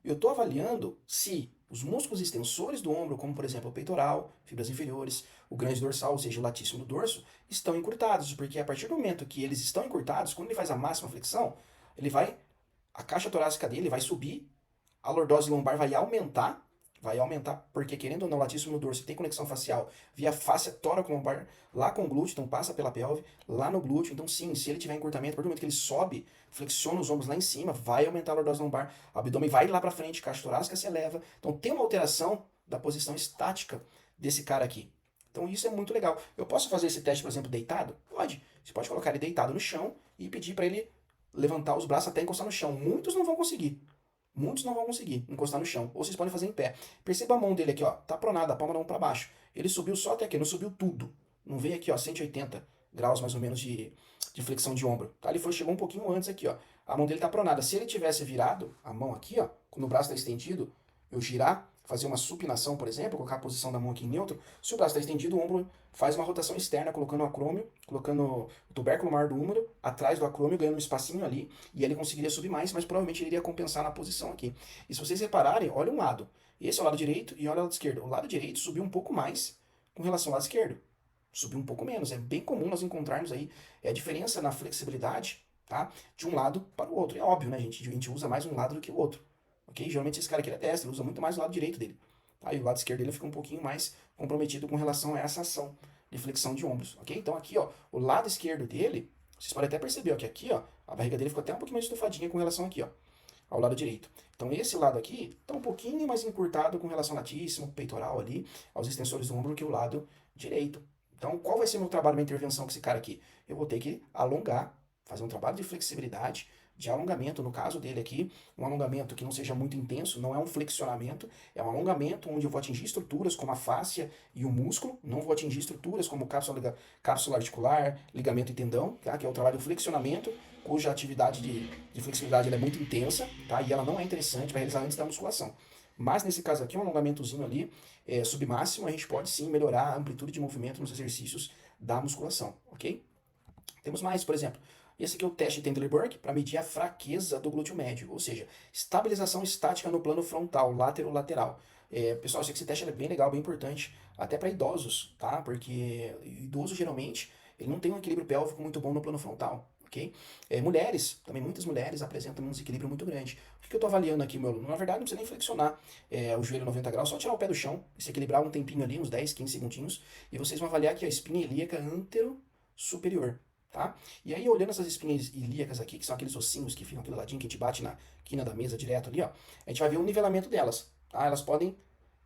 Eu estou avaliando se os músculos extensores do ombro, como por exemplo o peitoral, fibras inferiores, o grande dorsal, ou seja, o latíssimo do dorso, estão encurtados, porque a partir do momento que eles estão encurtados, quando ele faz a máxima flexão, a caixa torácica dele vai subir, a lordose lombar vai aumentar, porque querendo ou não, o latíssimo no dorso tem conexão facial via fáscia tóraco-lombar, lá com o glúteo, então passa pela pelve, lá no glúteo, então sim, se ele tiver encurtamento, a partir do momento que ele sobe, flexiona os ombros lá em cima, vai aumentar a lordose lombar, o abdômen vai lá para frente, caixa torácica se eleva, então tem uma alteração da posição estática desse cara aqui. Então isso é muito legal. Eu posso fazer esse teste, por exemplo, deitado? Pode. Você pode colocar ele deitado no chão e pedir para ele levantar os braços até encostar no chão. Muitos não vão conseguir. Muitos não vão conseguir encostar no chão. Ou vocês podem fazer em pé. Perceba a mão dele aqui, ó. Tá pronada, a palma da mão para baixo. Ele subiu só até aqui, não subiu tudo. Não veio aqui, ó, 180 graus mais ou menos de flexão de ombro. Tá? Chegou um pouquinho antes aqui, ó. A mão dele tá pronada. Se ele tivesse virado a mão aqui, ó, quando o braço está estendido, eu girar, fazer uma supinação, por exemplo, colocar a posição da mão aqui em neutro, se o braço está estendido, o ombro faz uma rotação externa, colocando o acrômio, colocando o tubérculo maior do húmero atrás do acrômio, ganhando um espacinho ali, e ele conseguiria subir mais, mas provavelmente ele iria compensar na posição aqui. E se vocês repararem, olha um lado. Esse é o lado direito e olha o lado esquerdo. O lado direito subiu um pouco mais com relação ao lado esquerdo. Subiu um pouco menos. É bem comum nós encontrarmos aí a diferença na flexibilidade, tá? De um lado para o outro. É óbvio, né, gente? A gente usa mais um lado do que o outro. Ok? Geralmente esse cara aqui é destro, ele usa muito mais o lado direito dele. Tá? E o lado esquerdo dele fica um pouquinho mais comprometido com relação a essa ação de flexão de ombros. Ok? Então aqui, ó, o lado esquerdo dele, vocês podem até perceber ó, que aqui, ó, a barriga dele ficou até um pouquinho mais estufadinha com relação aqui, ó, ao lado direito. Então esse lado aqui está um pouquinho mais encurtado com relação ao latíssimo, peitoral ali, aos extensores do ombro que o lado direito. Então qual vai ser o meu trabalho, minha intervenção com esse cara aqui? Eu vou ter que alongar, fazer um trabalho de flexibilidade, de alongamento, no caso dele aqui, um alongamento que não seja muito intenso, não é um flexionamento, é um alongamento onde eu vou atingir estruturas como a fáscia e o músculo, não vou atingir estruturas como cápsula articular, ligamento e tendão, tá? Que é o trabalho de flexionamento, cuja atividade de flexibilidade ela é muito intensa, tá? E ela não é interessante, vai realizar antes da musculação. Mas nesse caso aqui, um alongamentozinho ali, submáximo, a gente pode sim melhorar a amplitude de movimento nos exercícios da musculação, ok? Temos mais, por exemplo, Esse aqui é o teste de Trendelenburg para medir a fraqueza do glúteo médio, ou seja, estabilização estática no plano frontal, lateral. Pessoal, eu sei que esse teste é bem legal, bem importante, até para idosos, tá? Porque idoso geralmente ele não tem um equilíbrio pélvico muito bom no plano frontal, ok? Mulheres, também muitas mulheres apresentam um desequilíbrio muito grande. O que eu estou avaliando aqui, meu aluno? Na verdade, não precisa nem flexionar o joelho 90 graus, só tirar o pé do chão e se equilibrar um tempinho ali, uns 10, 15 segundinhos, e vocês vão avaliar aqui a espinha ilíaca antero superior, tá? E aí, olhando essas espinhas ilíacas aqui, que são aqueles ossinhos que ficam aqui do ladinho, que a gente bate na quina da mesa direto ali, ó, a gente vai ver o nivelamento delas, tá? Elas podem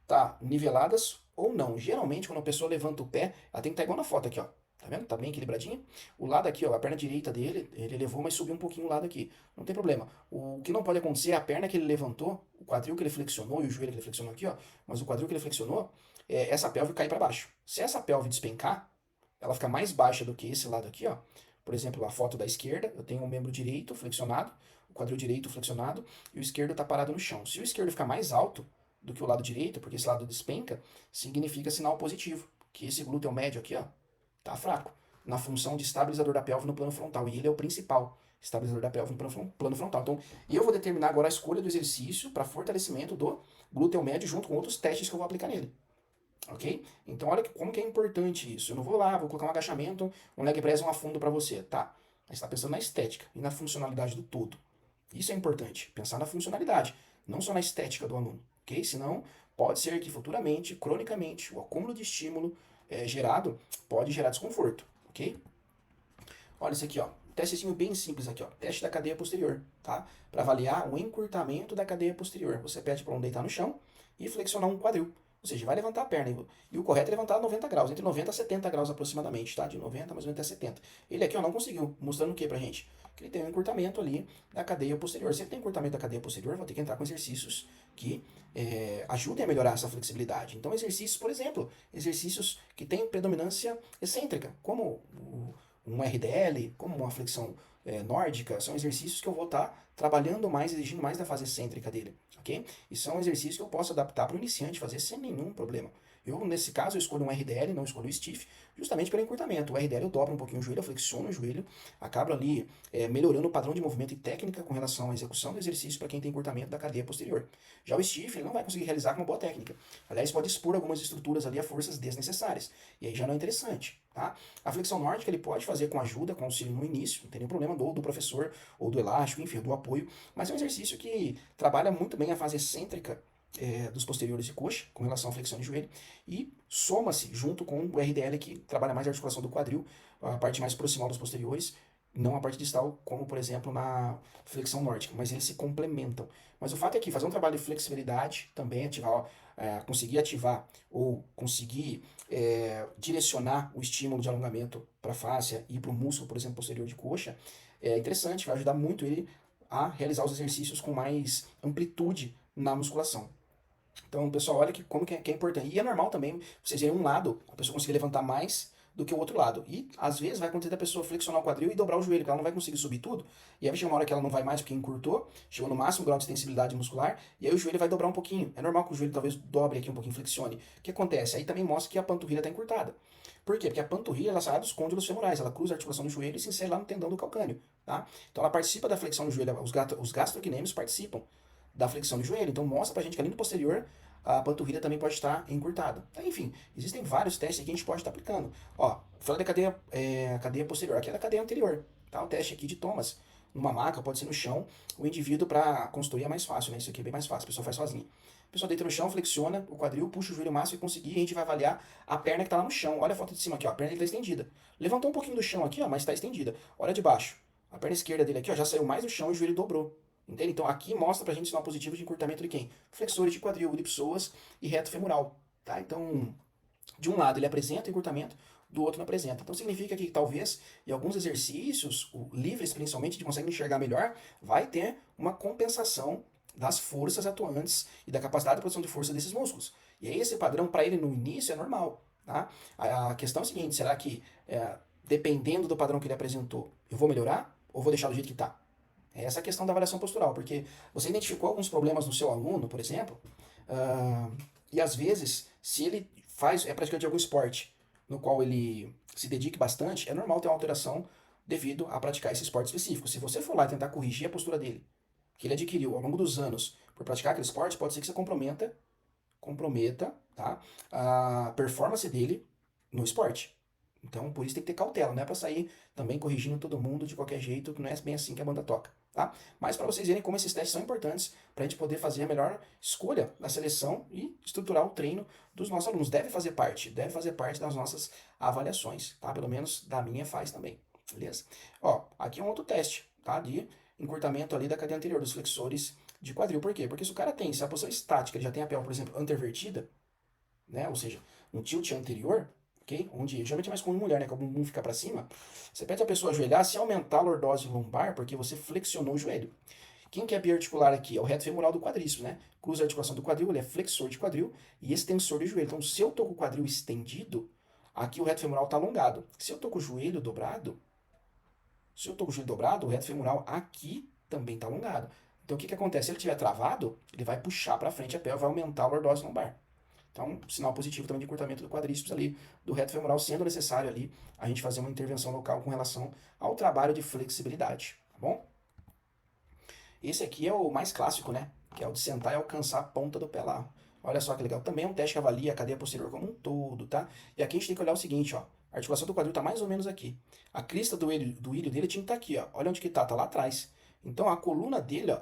estar niveladas ou não. Geralmente, quando a pessoa levanta o pé, ela tem que estar igual na foto aqui, ó. Tá vendo? Tá bem equilibradinha. O lado aqui, ó, a perna direita dele, ele levou, mas subiu um pouquinho o lado aqui. Não tem problema. O que não pode acontecer é a perna que ele levantou, o quadril que ele flexionou e o joelho que ele flexionou aqui, ó, mas o quadril que ele flexionou, essa pelve cair para baixo. Se essa pelve despencar, ela fica mais baixa do que esse lado aqui, ó. Por exemplo, a foto da esquerda, eu tenho o membro direito flexionado, o quadril direito flexionado, e o esquerdo está parado no chão. Se o esquerdo ficar mais alto do que o lado direito, porque esse lado despenca, significa sinal positivo, que esse glúteo médio aqui, ó, tá fraco, na função de estabilizador da pelve no plano frontal, e ele é o principal estabilizador da pelve no plano frontal. Então, eu vou determinar agora a escolha do exercício para fortalecimento do glúteo médio junto com outros testes que eu vou aplicar nele. Ok? Então olha como que é importante isso. Eu não vou lá, vou colocar um agachamento, um leg press, um afundo para você. Tá, mas está pensando na estética e na funcionalidade do todo. Isso é importante, pensar na funcionalidade, não só na estética do aluno. Ok? Senão pode ser que futuramente, cronicamente, o acúmulo de estímulo gerado pode gerar desconforto. Ok? Olha isso aqui, ó. Testezinho bem simples aqui, ó. Teste da cadeia posterior, tá? Para avaliar o encurtamento da cadeia posterior. Você pede para um deitar no chão e flexionar um quadril. Ou seja, vai levantar a perna. E o correto é levantar a 90 graus, entre 90 a 70 graus aproximadamente, tá? De 90 mais ou menos até 70. Ele aqui, ó, não conseguiu. Mostrando o que pra gente? Que ele tem um encurtamento ali da cadeia posterior. Se ele tem encurtamento da cadeia posterior, vou ter que entrar com exercícios que ajudem a melhorar essa flexibilidade. Então, exercícios, por exemplo, exercícios que têm predominância excêntrica, como um RDL, como uma flexão nórdica, são exercícios que eu vou estar trabalhando mais, exigindo mais da fase excêntrica dele, ok? E são exercícios que eu posso adaptar para o iniciante fazer sem nenhum problema. Eu, nesse caso, eu escolho um RDL, não escolho o stiff, justamente pelo encurtamento. O RDL eu dobro um pouquinho o joelho, eu flexiono o joelho, acabo ali melhorando o padrão de movimento e técnica com relação à execução do exercício para quem tem encurtamento da cadeia posterior. Já o stiff, ele não vai conseguir realizar com uma boa técnica. Aliás, pode expor algumas estruturas ali a forças desnecessárias. E aí já não é interessante, tá? A flexão nórdica ele pode fazer com ajuda, com auxílio no início, não tem nenhum problema, ou do professor, ou do elástico, enfim, do apoio, mas é um exercício que trabalha muito bem a fase excêntrica dos posteriores de coxa, com relação à flexão de joelho, e soma-se junto com o RDL, que trabalha mais a articulação do quadril, a parte mais proximal dos posteriores, não a parte distal, como por exemplo na flexão nórdica, mas eles se complementam. Mas o fato é que fazer um trabalho de flexibilidade também, ativar, conseguir ativar ou conseguir direcionar o estímulo de alongamento para a fáscia e para o músculo, por exemplo, posterior de coxa, é interessante, vai ajudar muito ele a realizar os exercícios com mais amplitude na musculação. Então, pessoal, olha como que é importante. E é normal também vocês verem um lado, a pessoa conseguir levantar mais do que o outro lado. E, às vezes, vai acontecer da pessoa flexionar o quadril e dobrar o joelho, porque ela não vai conseguir subir tudo. E aí vai chegar uma hora que ela não vai mais porque encurtou, chegou no máximo grau de extensibilidade muscular, e aí o joelho vai dobrar um pouquinho. É normal que o joelho talvez dobre aqui um pouquinho, flexione. O que acontece? Aí também mostra que a panturrilha está encurtada. Por quê? Porque a panturrilha ela sai dos côndilos femorais, ela cruza a articulação do joelho e se insere lá no tendão do calcâneo. Tá? Então ela participa da flexão do joelho, os gastrocnêmios participam da flexão do joelho. Então mostra pra gente que ali no posterior a panturrilha também pode estar encurtada. Enfim, existem vários testes que a gente pode estar aplicando. Ó, falando da cadeia posterior, aqui é da cadeia anterior. Tá? O teste aqui de Thomas, numa maca, pode ser no chão. O indivíduo para construir é mais fácil, né? Isso aqui é bem mais fácil, a pessoa faz sozinha. A pessoa deita no chão, flexiona o quadril, puxa o joelho máximo e conseguir, a gente vai avaliar a perna que está lá no chão. Olha a foto de cima aqui, ó, a perna está estendida. Levantou um pouquinho do chão aqui, ó, mas está estendida. Olha de baixo. A perna esquerda dele aqui, ó, já saiu mais do chão e o joelho dobrou. Entende? Então aqui mostra pra gente sinal positivo de encurtamento de quem? Flexores de quadril, elipsoas e reto femoral. Tá? Então, de um lado ele apresenta encurtamento, do outro não apresenta. Então significa que talvez em alguns exercícios, livres principalmente, de conseguir enxergar melhor, vai ter uma compensação das forças atuantes e da capacidade de produção de força desses músculos. E aí esse padrão para ele no início é normal. Tá? A questão é a seguinte, será que dependendo do padrão que ele apresentou, eu vou melhorar ou vou deixar do jeito que está? É essa a questão da avaliação postural, porque você identificou alguns problemas no seu aluno, por exemplo, e às vezes, se ele é praticante de algum esporte no qual ele se dedique bastante, é normal ter uma alteração devido a praticar esse esporte específico. Se você for lá e tentar corrigir a postura dele, que ele adquiriu ao longo dos anos por praticar aquele esporte, pode ser que você comprometa, tá, a performance dele no esporte. Então, por isso tem que ter cautela, não é para sair também corrigindo todo mundo de qualquer jeito, que não é bem assim que a banda toca, tá? Mas para vocês verem como esses testes são importantes para a gente poder fazer a melhor escolha da seleção e estruturar o treino dos nossos alunos. Deve fazer parte das nossas avaliações, tá? Pelo menos da minha faz também, beleza? Ó, aqui é um outro teste, tá? De encurtamento ali da cadeia anterior, dos flexores de quadril. Por quê? Porque se o cara tem, se a posição estática ele já tem a pelve, por exemplo, antevertida, né? Ou seja, um tilt anterior, ok? Onde geralmente é mais comum em mulher, né? Que o bumbum fica para cima. Você pede a pessoa ajoelhar, se aumentar a lordose lumbar, porque você flexionou o joelho. Quem que é biarticular aqui? É o reto femoral do quadríceps, né? Cruza a articulação do quadril, ele é flexor de quadril e extensor de joelho. Então, se eu tô com o quadril estendido, aqui o reto femoral tá alongado. Se eu tô com o joelho dobrado, o reto femoral aqui também tá alongado. Então, o que que acontece? Se ele estiver travado, ele vai puxar para frente a pelve, vai aumentar a lordose lombar. Então, sinal positivo também de encurtamento do quadríceps ali, do reto femoral, sendo necessário ali a gente fazer uma intervenção local com relação ao trabalho de flexibilidade, tá bom? Esse aqui é o mais clássico, né? Que é o de sentar e alcançar a ponta do pé lá. Olha só que legal. Também é um teste que avalia a cadeia posterior como um todo, tá? E aqui a gente tem que olhar o seguinte, ó. A articulação do quadril tá mais ou menos aqui. A crista do ilho dele tinha que estar aqui, ó. Olha onde que tá lá atrás. Então a coluna dele, ó,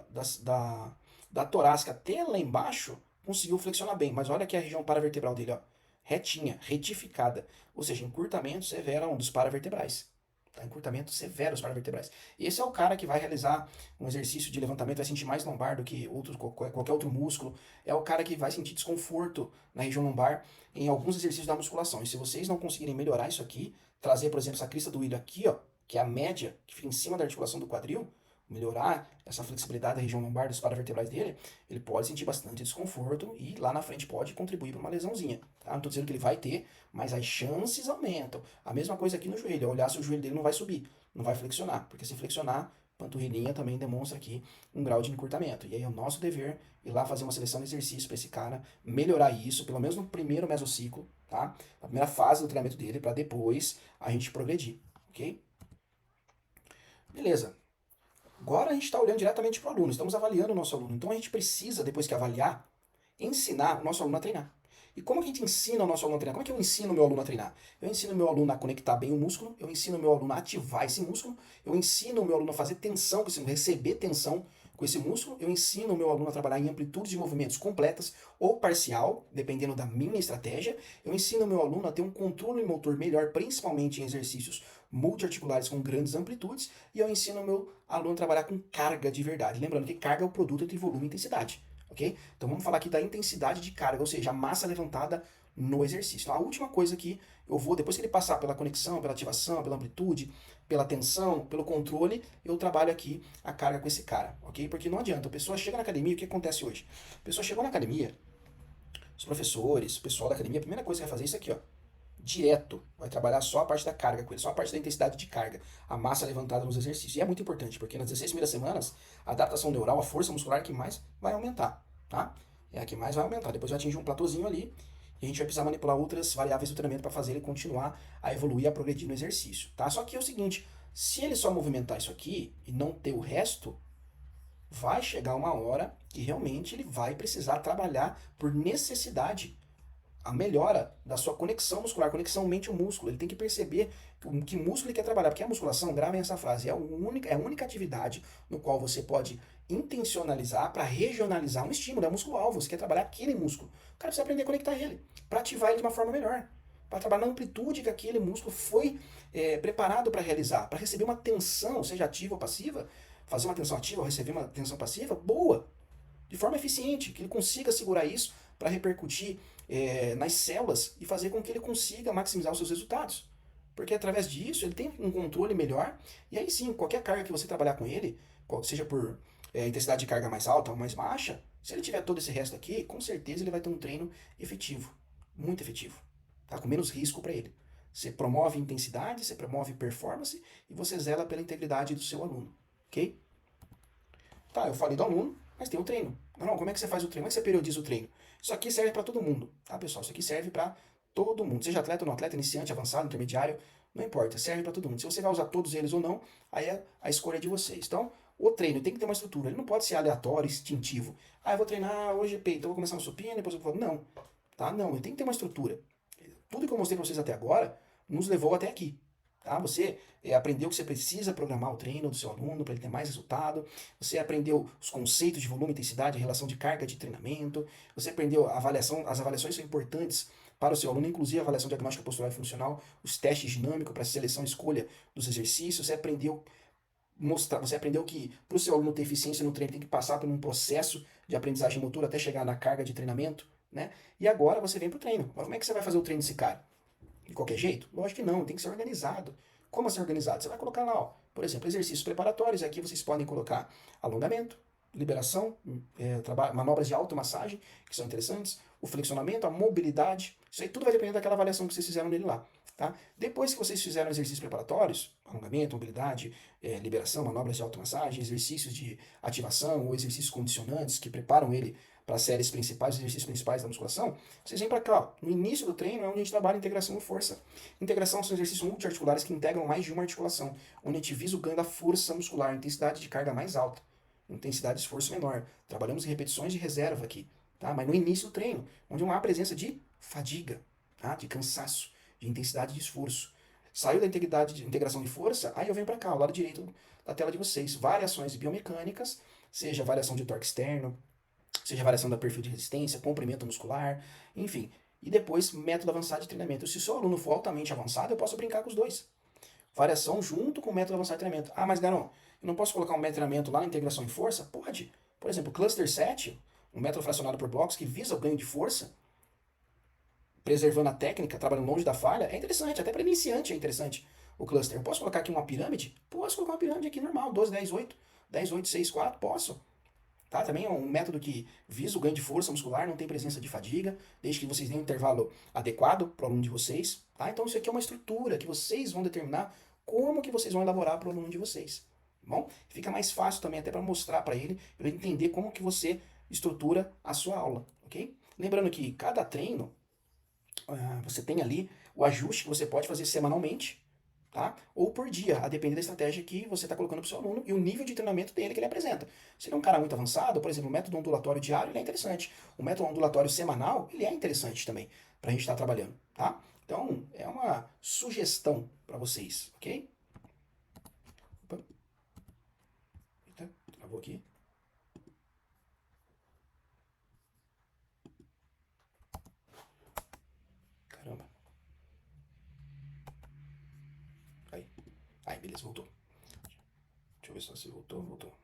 da torácica até lá embaixo, conseguiu flexionar bem. Mas olha aqui a região paravertebral dele, ó. Retinha, retificada. Ou seja, encurtamento severo dos paravertebrais. Tá? Encurtamento severo dos paravertebrais. Esse é o cara que vai realizar um exercício de levantamento, vai sentir mais lombar do que qualquer outro músculo. É o cara que vai sentir desconforto na região lombar em alguns exercícios da musculação. E se vocês não conseguirem melhorar isso aqui, trazer, por exemplo, essa crista do ilho aqui, ó, que é a média, que fica em cima da articulação do quadril, melhorar essa flexibilidade da região lombar dos paravertebrais dele, ele pode sentir bastante desconforto e lá na frente pode contribuir para uma lesãozinha. Tá? Não estou dizendo que ele vai ter, mas as chances aumentam. A mesma coisa aqui no joelho, olhar se o joelho dele não vai subir, não vai flexionar, porque se flexionar, panturrilhinha também demonstra aqui um grau de encurtamento. E aí é o nosso dever ir lá fazer uma seleção de exercício para esse cara melhorar isso, pelo menos no primeiro mesociclo, tá? Na primeira fase do treinamento dele, para depois a gente progredir, ok? Beleza. Agora a gente está olhando diretamente para o aluno, estamos avaliando o nosso aluno. Então a gente precisa, depois que avaliar, ensinar o nosso aluno a treinar. E como que a gente ensina o nosso aluno a treinar? Como é que eu ensino o meu aluno a treinar? Eu ensino o meu aluno a conectar bem o músculo, eu ensino o meu aluno a ativar esse músculo, eu ensino o meu aluno a fazer tensão com esse músculo, receber tensão com esse músculo, eu ensino o meu aluno a trabalhar em amplitudes de movimentos completas ou parcial, dependendo da minha estratégia. Eu ensino o meu aluno a ter um controle motor melhor, principalmente em exercícios multiarticulares com grandes amplitudes, e eu ensino o meu aluno a trabalhar com carga de verdade. Lembrando que carga é o produto entre volume e intensidade. Ok? Então vamos falar aqui da intensidade de carga, ou seja, a massa levantada no exercício. Então a última coisa que eu vou, depois que ele passar pela conexão, pela ativação, pela amplitude, pela tensão, pelo controle, eu trabalho aqui a carga com esse cara, ok? Porque não adianta, a pessoa chega na academia, o que acontece hoje? A pessoa chegou na academia, os professores, o pessoal da academia, a primeira coisa que vai fazer é isso aqui, ó. Direto, vai trabalhar só a parte da carga com ele, só a parte da intensidade de carga, a massa levantada nos exercícios. E é muito importante, porque nas 16 primeiras semanas, a adaptação neural, a força muscular que mais vai aumentar, tá? É a que mais vai aumentar. Depois vai atingir um platôzinho ali, e a gente vai precisar manipular outras variáveis do treinamento para fazer ele continuar a evoluir, a progredir no exercício, tá? Só que é o seguinte, se ele só movimentar isso aqui e não ter o resto, vai chegar uma hora que realmente ele vai precisar trabalhar por necessidade a melhora da sua conexão muscular, conexão mente-músculo. Ele tem que perceber que músculo ele quer trabalhar, porque a musculação, gravem essa frase, é a única atividade no qual você pode intencionalizar para regionalizar um estímulo, é o músculo-alvo, você quer trabalhar aquele músculo. O cara precisa aprender a conectar ele, para ativar ele de uma forma melhor, para trabalhar na amplitude que aquele músculo foi preparado para realizar, para receber uma tensão, seja ativa ou passiva, fazer uma tensão ativa ou receber uma tensão passiva, boa, de forma eficiente, que ele consiga segurar isso para repercutir nas células e fazer com que ele consiga maximizar os seus resultados. Porque através disso ele tem um controle melhor, e aí sim, qualquer carga que você trabalhar com ele, seja por intensidade de carga mais alta ou mais baixa, se ele tiver todo esse resto aqui, com certeza ele vai ter um treino efetivo, muito efetivo, tá? Com menos risco para ele. Você promove intensidade, você promove performance e você zela pela integridade do seu aluno, ok? Tá, eu falei do aluno, mas tem o treino. Não, como é que você faz o treino? Como é que você periodiza o treino? Isso aqui serve para todo mundo, tá, pessoal? Isso aqui serve para todo mundo, seja atleta ou não atleta, iniciante, avançado, intermediário, Não importa, serve para todo mundo. Se você vai usar todos eles ou não, aí é a escolha de vocês. Então, o treino tem que ter uma estrutura, ele não pode ser aleatório, instintivo. Ah, eu vou treinar hoje peito, então eu vou começar no supino, depois eu vou... Não, tá? Não, ele tem que ter uma estrutura. Tudo que eu mostrei para vocês até agora nos levou até aqui. Tá? Você aprendeu que você precisa programar o treino do seu aluno para ele ter mais resultado. Você aprendeu os conceitos de volume, intensidade, relação de carga de treinamento. Você aprendeu a avaliação. As avaliações são importantes para o seu aluno, inclusive a avaliação diagnóstica postural e funcional, os testes dinâmicos para seleção e escolha dos exercícios. Você aprendeu que para o seu aluno ter eficiência no treino tem que passar por um processo de aprendizagem motora até chegar na carga de treinamento, né? E agora você vem para o treino. Mas como é que você vai fazer o treino desse cara? De qualquer jeito? Lógico que não, tem que ser organizado. Como ser organizado? Você vai colocar lá, ó, por exemplo, exercícios preparatórios. Aqui vocês podem colocar alongamento, liberação, manobras de automassagem, que são interessantes, o flexionamento, a mobilidade. Isso aí tudo vai depender daquela avaliação que vocês fizeram nele lá. Tá? Depois que vocês fizeram exercícios preparatórios, alongamento, mobilidade, liberação, manobras de automassagem, exercícios de ativação ou exercícios condicionantes que preparam ele para as séries principais, os exercícios principais da musculação, vocês vêm para cá. Ó. No início do treino é onde a gente trabalha integração e força. Integração são exercícios multiarticulares que integram mais de uma articulação, onde a gente visa o ganho da força muscular, intensidade de carga mais alta, intensidade de esforço menor. Trabalhamos em repetições de reserva aqui, tá? Mas no início do treino, onde não há presença de fadiga, tá? De cansaço, de intensidade de esforço. Saiu da integração de força, aí eu venho para cá, ao lado direito da tela de vocês. Variações biomecânicas, seja variação de torque externo, seja variação da perfil de resistência, comprimento muscular, enfim. E depois, método avançado de treinamento. Se o seu aluno for altamente avançado, eu posso brincar com os dois. Variação junto com o método avançado de treinamento. Ah, mas Garon, eu não posso colocar um método de treinamento lá na integração em força? Pode. Por exemplo, Cluster 7, um método fracionado por blocos que visa o ganho de força, preservando a técnica, trabalhando longe da falha, é interessante. Até para iniciante é interessante o cluster. Eu posso colocar aqui uma pirâmide? Posso colocar uma pirâmide aqui normal, 12, 10, 8, 10, 8, 6, 4, posso. Tá? Também é um método que visa o ganho de força muscular, não tem presença de fadiga, desde que vocês tenham um intervalo adequado para o aluno de vocês. Tá? Então isso aqui é uma estrutura que vocês vão determinar como que vocês vão elaborar para o aluno de vocês. Bom, fica mais fácil também até para mostrar para ele entender como que você estrutura a sua aula, ok? Lembrando que cada treino, você tem ali o ajuste que você pode fazer semanalmente, tá? Ou por dia, a depender da estratégia que você está colocando para o seu aluno e o nível de treinamento dele que ele apresenta. Se ele é um cara muito avançado, por exemplo, o método ondulatório diário ele é interessante. O método ondulatório semanal ele é interessante também para a gente estar trabalhando, tá? Então, é uma sugestão para vocês, ok? Opa. Eita, travou aqui. Caramba. Aí, beleza, voltou. Deixa eu ver só se voltou.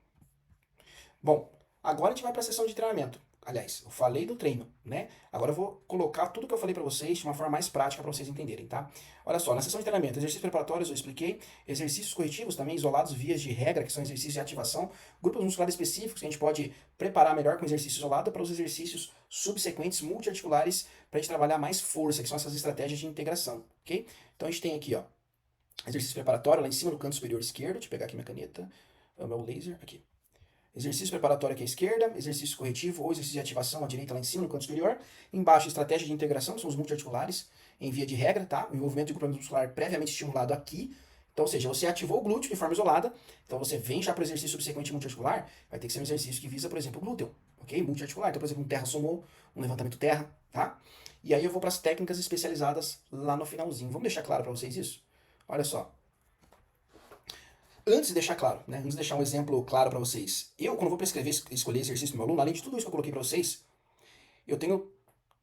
Bom, agora a gente vai para a sessão de treinamento. Aliás, eu falei do treino, né? Agora eu vou colocar tudo que eu falei para vocês de uma forma mais prática para vocês entenderem, tá? Olha só, na sessão de treinamento, exercícios preparatórios eu expliquei, exercícios corretivos também isolados, vias de regra, que são exercícios de ativação, grupos musculares específicos que a gente pode preparar melhor com exercício isolado para os exercícios subsequentes multiarticulares para a gente trabalhar mais força, que são essas estratégias de integração, ok? Então a gente tem aqui, ó, exercício preparatório lá em cima no canto superior esquerdo, deixa eu pegar aqui minha caneta, o meu laser, aqui. Exercício preparatório aqui à esquerda, exercício corretivo ou exercício de ativação à direita lá em cima no canto superior. Embaixo, estratégia de integração, que são os multiarticulares, em via de regra, tá? O envolvimento de grupamento muscular previamente estimulado aqui. Então, ou seja, você ativou o glúteo de forma isolada, então você vem já para o exercício subsequente multiarticular, vai ter que ser um exercício que visa, por exemplo, o glúteo, ok? Multiarticular, então, por exemplo, um terra sumô, um levantamento terra, tá? E aí eu vou para as técnicas especializadas lá no finalzinho. Vamos deixar claro para vocês isso? Olha só. Antes de deixar claro, né? Antes de deixar um exemplo claro para vocês. Eu, quando vou prescrever, escolher exercício do meu aluno, além de tudo isso que eu coloquei para vocês, eu tenho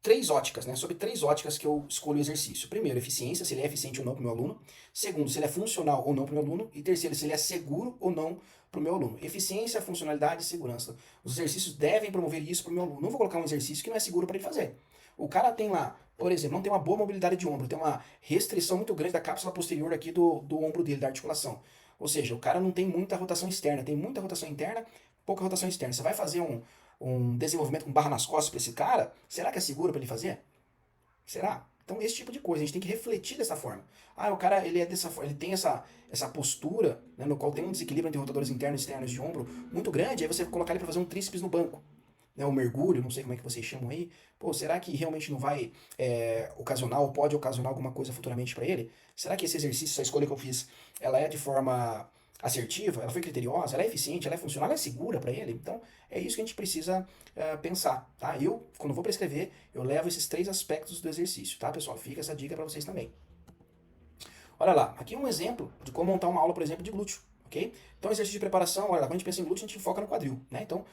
3 óticas, né? Sobre 3 óticas que eu escolho o exercício. Primeiro, eficiência, se ele é eficiente ou não para o meu aluno. Segundo, se ele é funcional ou não para o meu aluno. E terceiro, se ele é seguro ou não para o meu aluno. Eficiência, funcionalidade e segurança. Os exercícios devem promover isso para o meu aluno. Não vou colocar um exercício que não é seguro para ele fazer. O cara tem lá, por exemplo, não tem uma boa mobilidade de ombro, tem uma restrição muito grande da cápsula posterior aqui do ombro dele, da articulação. Ou seja, o cara não tem muita rotação externa, tem muita rotação interna, pouca rotação externa. Você vai fazer um desenvolvimento com barra nas costas para esse cara? Será que é seguro para ele fazer? Será? Então, esse tipo de coisa, a gente tem que refletir dessa forma. Ah, o cara, ele é dessa forma, ele tem essa postura, né, no qual tem um desequilíbrio entre rotadores internos e externos de ombro muito grande, aí você colocar ele para fazer um tríceps no banco. né, o mergulho, não sei como é que vocês chamam aí, pô, será que realmente não vai ocasionar ou pode ocasionar alguma coisa futuramente para ele? Será que esse exercício, essa escolha que eu fiz, ela é de forma assertiva, ela foi criteriosa, ela é eficiente, ela é funcional, ela é segura para ele? Então, é isso que a gente precisa pensar, tá? Eu, quando vou prescrever, eu levo esses 3 aspectos do exercício, tá, pessoal? Fica essa dica para vocês também. Olha lá, aqui um exemplo de como montar uma aula, por exemplo, de glúteo, ok? Então, exercício de preparação, olha lá, quando a gente pensa em glúteo, a gente foca no quadril, né? Então,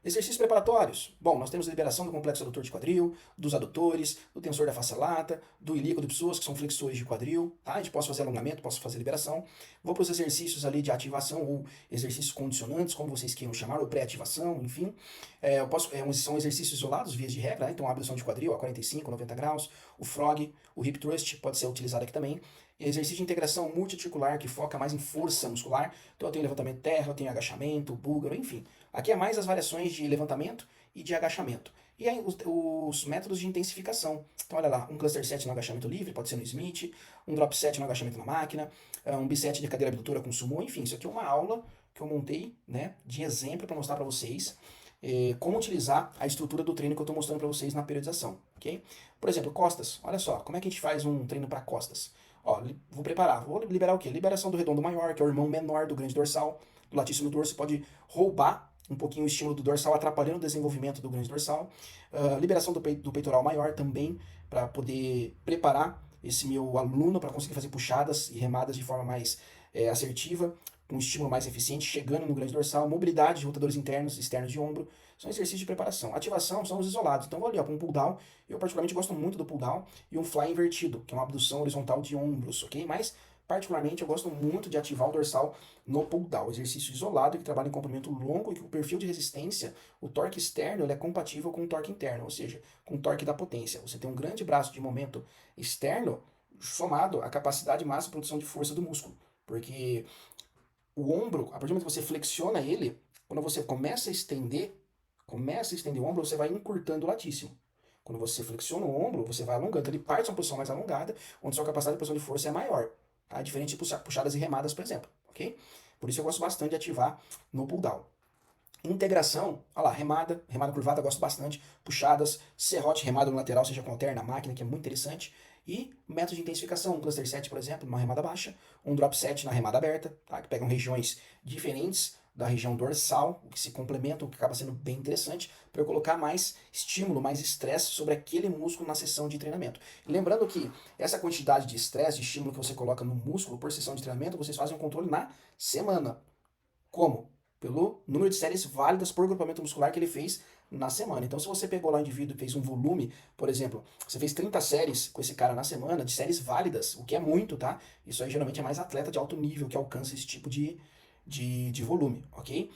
exercícios preparatórios. Bom, nós temos a liberação do complexo adutor de quadril, dos adutores, do tensor da face lata, do ilíaco de psoas, que são flexores de quadril, tá? A gente pode fazer alongamento, posso fazer liberação. Vou para os exercícios ali de ativação ou exercícios condicionantes, como vocês queiram chamar, ou pré-ativação, enfim. São exercícios isolados, vias de regra, né? Então, a abdução de quadril a 45, 90 graus, o frog, o hip thrust pode ser utilizado aqui também. Exercício de integração multiarticular, que foca mais em força muscular. Então eu tenho levantamento de terra, eu tenho agachamento, búlgaro, enfim. Aqui é mais as variações de levantamento e de agachamento. E aí os métodos de intensificação. Então olha lá, um cluster set no agachamento livre, pode ser no Smith, um drop set no agachamento na máquina, um biset de cadeira abdutora com sumo, enfim. Isso aqui é uma aula que eu montei, né, de exemplo para mostrar para vocês como utilizar a estrutura do treino que eu estou mostrando para vocês na periodização, ok? Por exemplo, costas. Olha só, como é que a gente faz um treino para costas? Ó, vou liberar o quê? Liberação do redondo maior, que é o irmão menor do grande dorsal, do latíssimo dorso, pode roubar um pouquinho o estímulo do dorsal, atrapalhando o desenvolvimento do grande dorsal. Liberação do peitoral maior também, para poder preparar esse meu aluno para conseguir fazer puxadas e remadas de forma mais assertiva, com um estímulo mais eficiente, chegando no grande dorsal. Mobilidade de rotadores internos e externos de ombro, são exercícios de preparação. Ativação são os isolados. Então vou ali, ó, para um pull down. Eu particularmente gosto muito do pull down e um fly invertido, que é uma abdução horizontal de ombros, ok? Mas particularmente eu gosto muito de ativar o dorsal no pull down, exercício isolado que trabalha em comprimento longo e que o perfil de resistência, o torque externo, ele é compatível com o torque interno, ou seja, com o torque da potência. Você tem um grande braço de momento externo somado à capacidade máxima de produção de força do músculo, porque o ombro, a partir do momento que você flexiona ele, quando você começa a estender o ombro, você vai encurtando o latíssimo. Quando você flexiona o ombro, você vai alongando. Ele parte de uma posição mais alongada, onde sua capacidade de produção de força é maior. Tá? Diferente de puxadas e remadas, por exemplo. Ok? Por isso eu gosto bastante de ativar no pull down. Integração, olha lá, remada curvada, gosto bastante. Puxadas, serrote, remada no lateral, seja com alterna, máquina, que é muito interessante. E método de intensificação, um cluster set, por exemplo, numa remada baixa, um drop set na remada aberta, tá? Que pegam regiões diferentes da região dorsal, o que se complementam, o que acaba sendo bem interessante, para eu colocar mais estímulo, mais estresse sobre aquele músculo na sessão de treinamento. E lembrando que essa quantidade de estresse, de estímulo que você coloca no músculo por sessão de treinamento, vocês fazem um controle na semana. Como? Pelo número de séries válidas por grupamento muscular que ele fez na semana. Então, se você pegou lá um indivíduo e fez um volume, por exemplo, você fez 30 séries com esse cara na semana, de séries válidas, o que é muito, tá? Isso aí geralmente é mais atleta de alto nível que alcança esse tipo de volume, ok?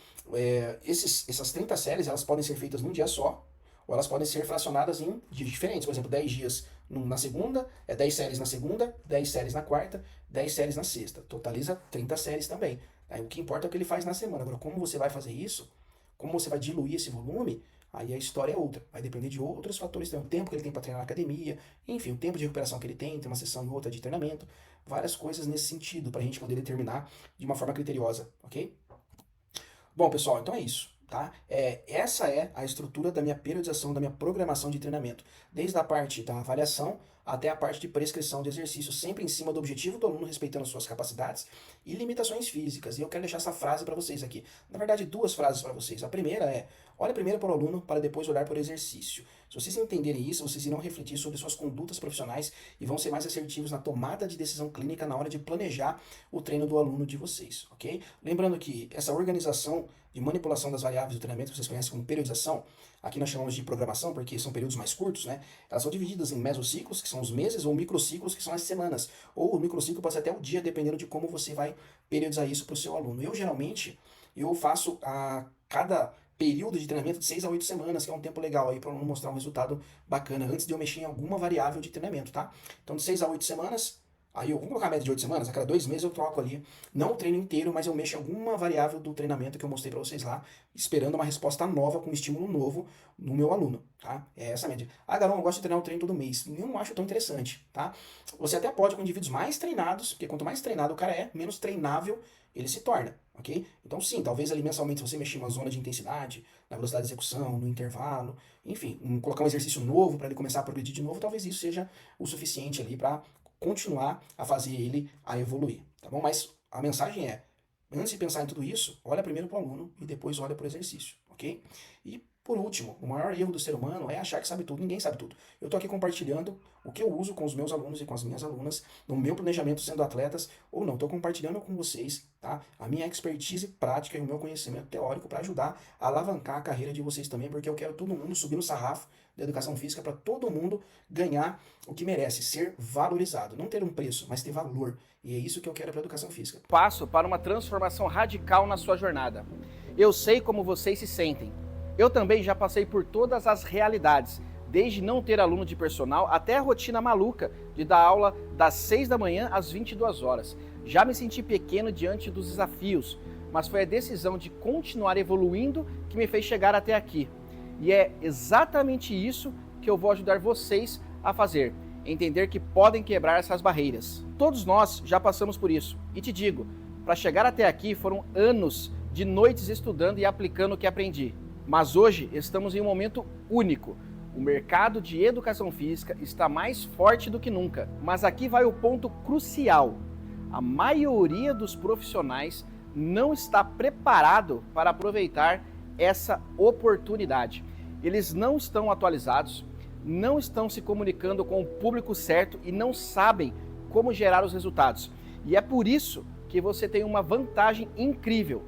Essas 30 séries, elas podem ser feitas num dia só, ou elas podem ser fracionadas em dias diferentes. Por exemplo, 10 dias na segunda, 10 séries na segunda, 10 séries na quarta, 10 séries na sexta. Totaliza 30 séries também. Aí, o que importa é o que ele faz na semana. Agora, como você vai fazer isso, como você vai diluir esse volume, aí a história é outra. Vai depender de outros fatores, o tempo que ele tem para treinar na academia, enfim, o tempo de recuperação que ele tem, entre uma sessão e outra de treinamento, várias coisas nesse sentido, para a gente poder determinar de uma forma criteriosa, ok? Bom, pessoal, então é isso. Tá? Essa é a estrutura da minha periodização, da minha programação de treinamento. Desde a parte da avaliação até a parte de prescrição de exercício, sempre em cima do objetivo do aluno, respeitando suas capacidades e limitações físicas. E eu quero deixar essa frase para vocês aqui. Na verdade, 2 frases para vocês. A primeira é: olhe primeiro para o aluno para depois olhar para o exercício. Se vocês entenderem isso, vocês irão refletir sobre suas condutas profissionais e vão ser mais assertivos na tomada de decisão clínica na hora de planejar o treino do aluno de vocês, ok? Lembrando que essa organização de manipulação das variáveis do treinamento, que vocês conhecem como periodização, aqui nós chamamos de programação porque são períodos mais curtos, né? Elas são divididas em mesociclos, que são os meses, ou microciclos, que são as semanas. Ou o microciclo pode ser até o dia, dependendo de como você vai periodizar isso para o seu aluno. Geralmente, eu faço a cada período de treinamento de 6 a 8 semanas, que é um tempo legal aí para mostrar um resultado bacana, antes de eu mexer em alguma variável de treinamento, tá? Então, de 6 a 8 semanas, aí vamos colocar a média de 8 semanas, a cada 2 meses eu troco ali, não o treino inteiro, mas eu mexo em alguma variável do treinamento que eu mostrei para vocês lá, esperando uma resposta nova, com um estímulo novo no meu aluno, tá? É essa a média. Ah, Garão, eu gosto de treinar o treino todo mês. Não acho tão interessante, tá? Você até pode com indivíduos mais treinados, porque quanto mais treinado o cara é, menos treinável ele se torna, ok? Então sim, talvez ali mensalmente você mexer uma zona de intensidade, na velocidade de execução, no intervalo, enfim, colocar um exercício novo para ele começar a progredir de novo, talvez isso seja o suficiente ali para continuar a fazer ele a evoluir, tá bom? Mas a mensagem é, antes de pensar em tudo isso, olha primeiro para o aluno e depois olha para o exercício, ok? E por último, o maior erro do ser humano é achar que sabe tudo. Ninguém sabe tudo. Eu estou aqui compartilhando o que eu uso com os meus alunos e com as minhas alunas no meu planejamento sendo atletas ou não. Estou compartilhando com vocês, tá, a minha expertise prática e o meu conhecimento teórico para ajudar a alavancar a carreira de vocês também, porque eu quero todo mundo subir no sarrafo da educação física para todo mundo ganhar o que merece, ser valorizado. Não ter um preço, mas ter valor. E é isso que eu quero para a educação física. Passo para uma transformação radical na sua jornada. Eu sei como vocês se sentem. Eu também já passei por todas as realidades, desde não ter aluno de personal até a rotina maluca de dar aula das 6 da manhã às 22 horas. Já me senti pequeno diante dos desafios, mas foi a decisão de continuar evoluindo que me fez chegar até aqui. E é exatamente isso que eu vou ajudar vocês a fazer, entender que podem quebrar essas barreiras. Todos nós já passamos por isso, e te digo, para chegar até aqui foram anos de noites estudando e aplicando o que aprendi. Mas hoje estamos em um momento único. O mercado de educação física está mais forte do que nunca. Mas aqui vai o ponto crucial. A maioria dos profissionais não está preparado para aproveitar essa oportunidade. Eles não estão atualizados, não estão se comunicando com o público certo e não sabem como gerar os resultados. E é por isso que você tem uma vantagem incrível,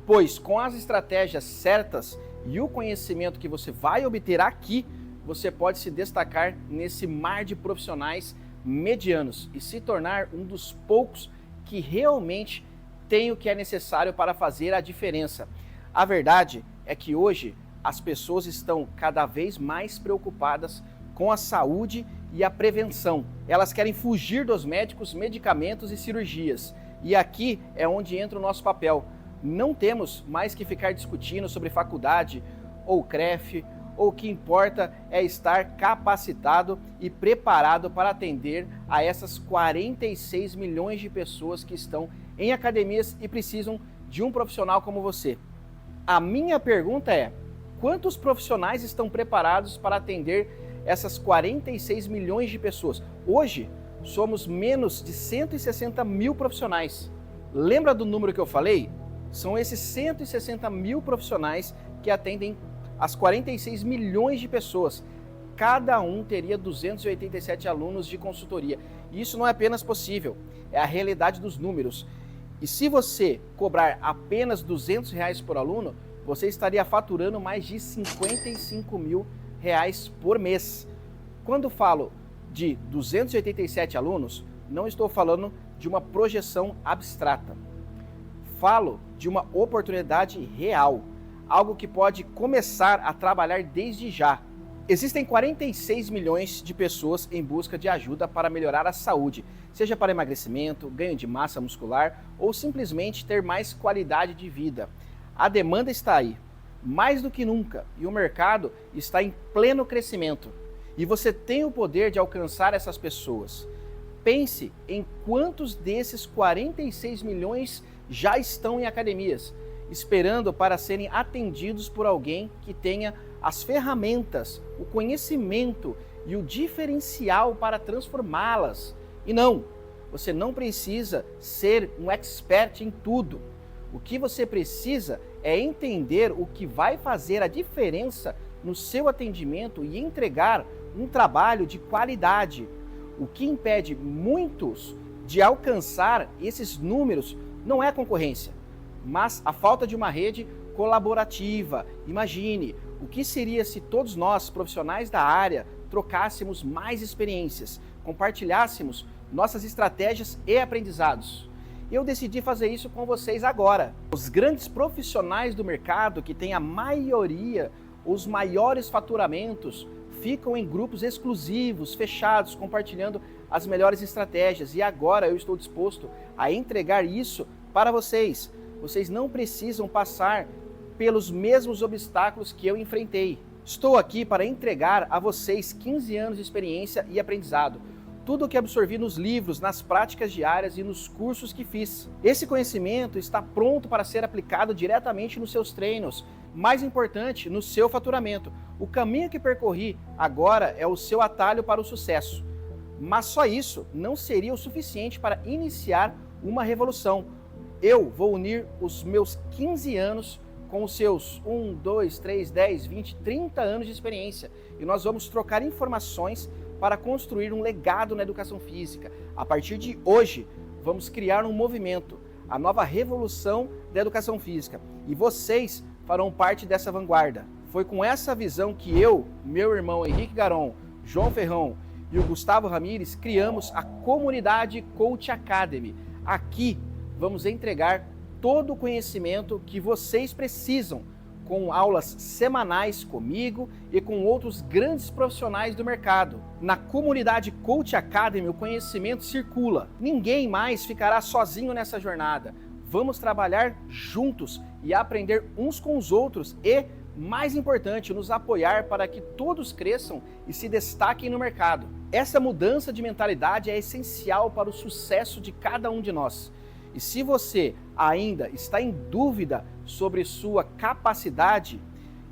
pois com as estratégias certas e o conhecimento que você vai obter aqui, você pode se destacar nesse mar de profissionais medianos e se tornar um dos poucos que realmente tem o que é necessário para fazer a diferença. A verdade é que hoje as pessoas estão cada vez mais preocupadas com a saúde e a prevenção. Elas querem fugir dos médicos, medicamentos e cirurgias. E aqui é onde entra o nosso papel. Não temos mais que ficar discutindo sobre faculdade ou CREF, ou o que importa é estar capacitado e preparado para atender a essas 46 milhões de pessoas que estão em academias e precisam de um profissional como você. A minha pergunta é, quantos profissionais estão preparados para atender essas 46 milhões de pessoas? Hoje, somos menos de 160 mil profissionais. Lembra do número que eu falei? São esses 160 mil profissionais que atendem as 46 milhões de pessoas. Cada um teria 287 alunos de consultoria. E isso não é apenas possível, é a realidade dos números. E se você cobrar apenas R$200 por aluno, você estaria faturando mais de R$55 mil por mês. Quando falo de 287 alunos, não estou falando de uma projeção abstrata. Falo de uma oportunidade real, algo que pode começar a trabalhar desde já. Existem 46 milhões de pessoas em busca de ajuda para melhorar a saúde, seja para emagrecimento, ganho de massa muscular ou simplesmente ter mais qualidade de vida. A demanda está aí, mais do que nunca, e o mercado está em pleno crescimento. E você tem o poder de alcançar essas pessoas. Pense em quantos desses 46 milhões já estão em academias, esperando para serem atendidos por alguém que tenha as ferramentas, o conhecimento e o diferencial para transformá-las. E não, você não precisa ser um expert em tudo. O que você precisa é entender o que vai fazer a diferença no seu atendimento e entregar um trabalho de qualidade. O que impede muitos de alcançar esses números não é a concorrência, mas a falta de uma rede colaborativa. Imagine, o que seria se todos nós, profissionais da área, trocássemos mais experiências, compartilhássemos nossas estratégias e aprendizados. Eu decidi fazer isso com vocês agora. Os grandes profissionais do mercado, que têm a maioria, os maiores faturamentos, ficam em grupos exclusivos, fechados, compartilhando as melhores estratégias. E agora eu estou disposto a entregar isso para vocês. Vocês não precisam passar pelos mesmos obstáculos que eu enfrentei. Estou aqui para entregar a vocês 15 anos de experiência e aprendizado, tudo o que absorvi nos livros, nas práticas diárias e nos cursos que fiz. Esse conhecimento está pronto para ser aplicado diretamente nos seus treinos. Mais importante, no seu faturamento. O caminho que percorri agora é o seu atalho para o sucesso. Mas só isso não seria o suficiente para iniciar uma revolução. Eu vou unir os meus 15 anos com os seus 1, 2, 3, 10, 20, 30 anos de experiência. E nós vamos trocar informações para construir um legado na educação física. A partir de hoje, vamos criar um movimento, a nova revolução da educação física. E vocês farão parte dessa vanguarda. Foi com essa visão que eu, meu irmão Henrique Garon, João Ferrão e o Gustavo Ramires criamos a comunidade Coach Academy. Aqui vamos entregar todo o conhecimento que vocês precisam, com aulas semanais comigo e com outros grandes profissionais do mercado. Na comunidade Coach Academy, o conhecimento circula. Ninguém mais ficará sozinho nessa jornada. Vamos trabalhar juntos e aprender uns com os outros e, mais importante, nos apoiar para que todos cresçam e se destaquem no mercado. Essa mudança de mentalidade é essencial para o sucesso de cada um de nós. E se você ainda está em dúvida sobre sua capacidade,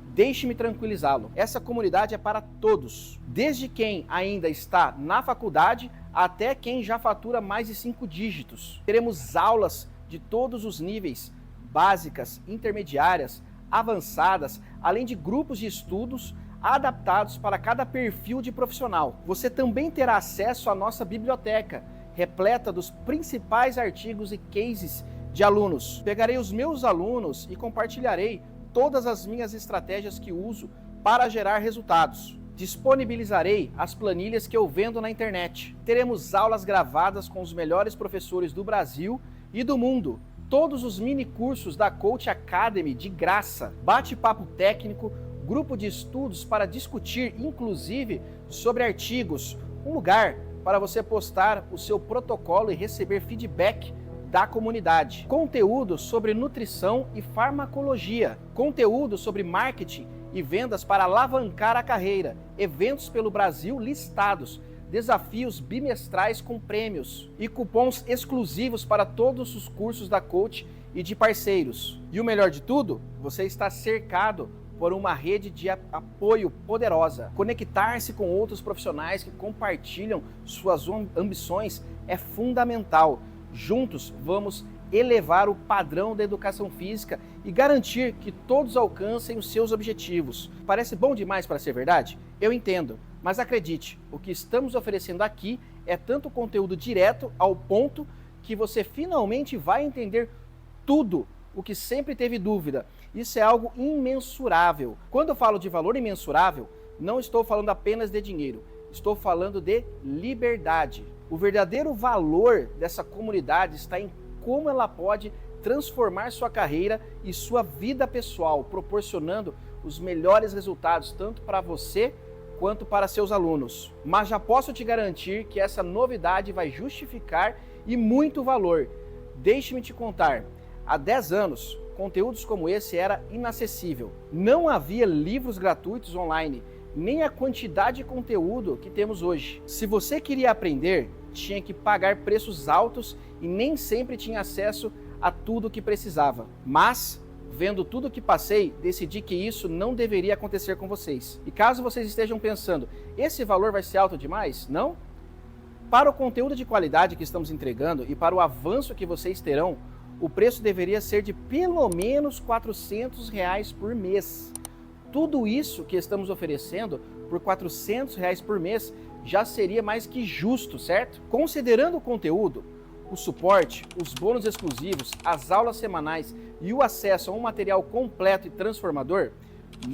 deixe-me tranquilizá-lo. Essa comunidade é para todos, desde quem ainda está na faculdade até quem já fatura mais de 5 dígitos. Teremos aulas de todos os níveis, básicas, intermediárias, avançadas, além de grupos de estudos adaptados para cada perfil de profissional. Você também terá acesso à nossa biblioteca, repleta dos principais artigos e cases de alunos. Pegarei os meus alunos e compartilharei todas as minhas estratégias que uso para gerar resultados. Disponibilizarei as planilhas que eu vendo na internet. Teremos aulas gravadas com os melhores professores do Brasil e do mundo. Todos os mini cursos da Coach Academy de graça. Bate-papo técnico, grupo de estudos para discutir, inclusive, sobre artigos. Um lugar para você postar o seu protocolo e receber feedback da comunidade. Conteúdo sobre nutrição e farmacologia. Conteúdo sobre marketing e vendas para alavancar a carreira. Eventos pelo Brasil listados. Desafios bimestrais com prêmios. E cupons exclusivos para todos os cursos da Coach e de parceiros. E o melhor de tudo, você está cercado por uma rede de apoio poderosa. Conectar-se com outros profissionais que compartilham suas ambições é fundamental. Juntos vamos elevar o padrão da educação física e garantir que todos alcancem os seus objetivos. Parece bom demais para ser verdade? Eu entendo, mas acredite, o que estamos oferecendo aqui é tanto conteúdo direto ao ponto que você finalmente vai entender tudo o que sempre teve dúvida. Isso é algo imensurável. Quando eu falo de valor imensurável, não estou falando apenas de dinheiro, estou falando de liberdade. O verdadeiro valor dessa comunidade está em como ela pode transformar sua carreira e sua vida pessoal, proporcionando os melhores resultados tanto para você quanto para seus alunos. Mas já posso te garantir que essa novidade vai justificar e muito valor. Deixe-me te contar. Há 10 anos, conteúdos como esse era inacessível. Não havia livros gratuitos online, nem a quantidade de conteúdo que temos hoje. Se você queria aprender, tinha que pagar preços altos e nem sempre tinha acesso a tudo o que precisava. Mas, vendo tudo o que passei, decidi que isso não deveria acontecer com vocês. E caso vocês estejam pensando, esse valor vai ser alto demais? Não? Para o conteúdo de qualidade que estamos entregando e para o avanço que vocês terão, o preço deveria ser de pelo menos R$400 por mês. Tudo isso que estamos oferecendo por R$400 por mês já seria mais que justo, certo? Considerando o conteúdo, o suporte, os bônus exclusivos, as aulas semanais e o acesso a um material completo e transformador,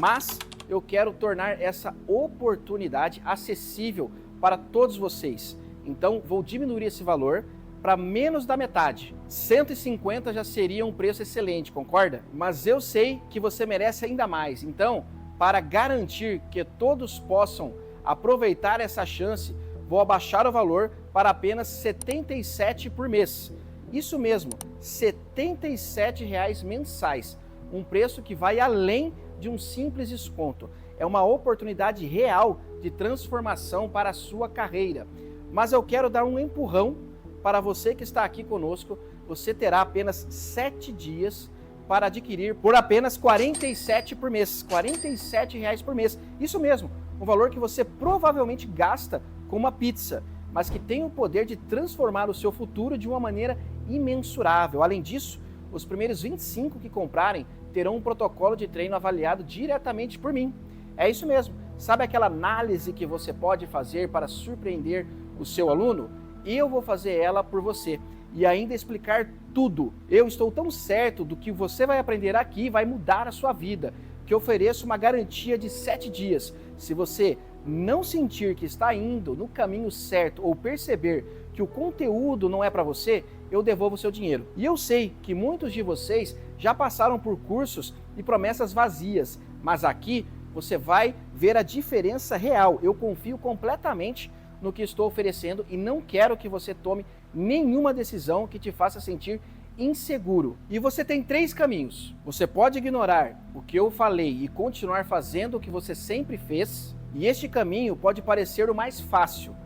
mas eu quero tornar essa oportunidade acessível para todos vocês. Então vou diminuir esse valor para menos da metade. 150 já seria um preço excelente, concorda? Mas eu sei que você merece ainda mais. Então, para garantir que todos possam aproveitar essa chance, vou abaixar o valor para apenas R$ 77 por mês. Isso mesmo, R$ 77 mensais. Um preço que vai além de um simples desconto. É uma oportunidade real de transformação para a sua carreira. Mas eu quero dar um empurrão para você que está aqui conosco. Você terá apenas 7 dias para adquirir por apenas R$ 47 por mês, R$ 47 por mês. Isso mesmo, um valor que você provavelmente gasta com uma pizza, mas que tem o poder de transformar o seu futuro de uma maneira imensurável. Além disso, os primeiros 25 que comprarem terão um protocolo de treino avaliado diretamente por mim. É isso mesmo. Sabe aquela análise que você pode fazer para surpreender o seu aluno? Eu vou fazer ela por você e ainda explicar tudo. Eu estou tão certo do que você vai aprender aqui vai mudar a sua vida, que ofereço uma garantia de 7 dias. Se você não sentir que está indo no caminho certo ou perceber que o conteúdo não é para você, eu devolvo o seu dinheiro. E eu sei que muitos de vocês já passaram por cursos e promessas vazias, mas aqui você vai ver a diferença real. Eu confio completamente no que estou oferecendo e não quero que você tome nenhuma decisão que te faça sentir inseguro. E você tem 3 caminhos. Você pode ignorar o que eu falei e continuar fazendo o que você sempre fez, e este caminho pode parecer o mais fácil,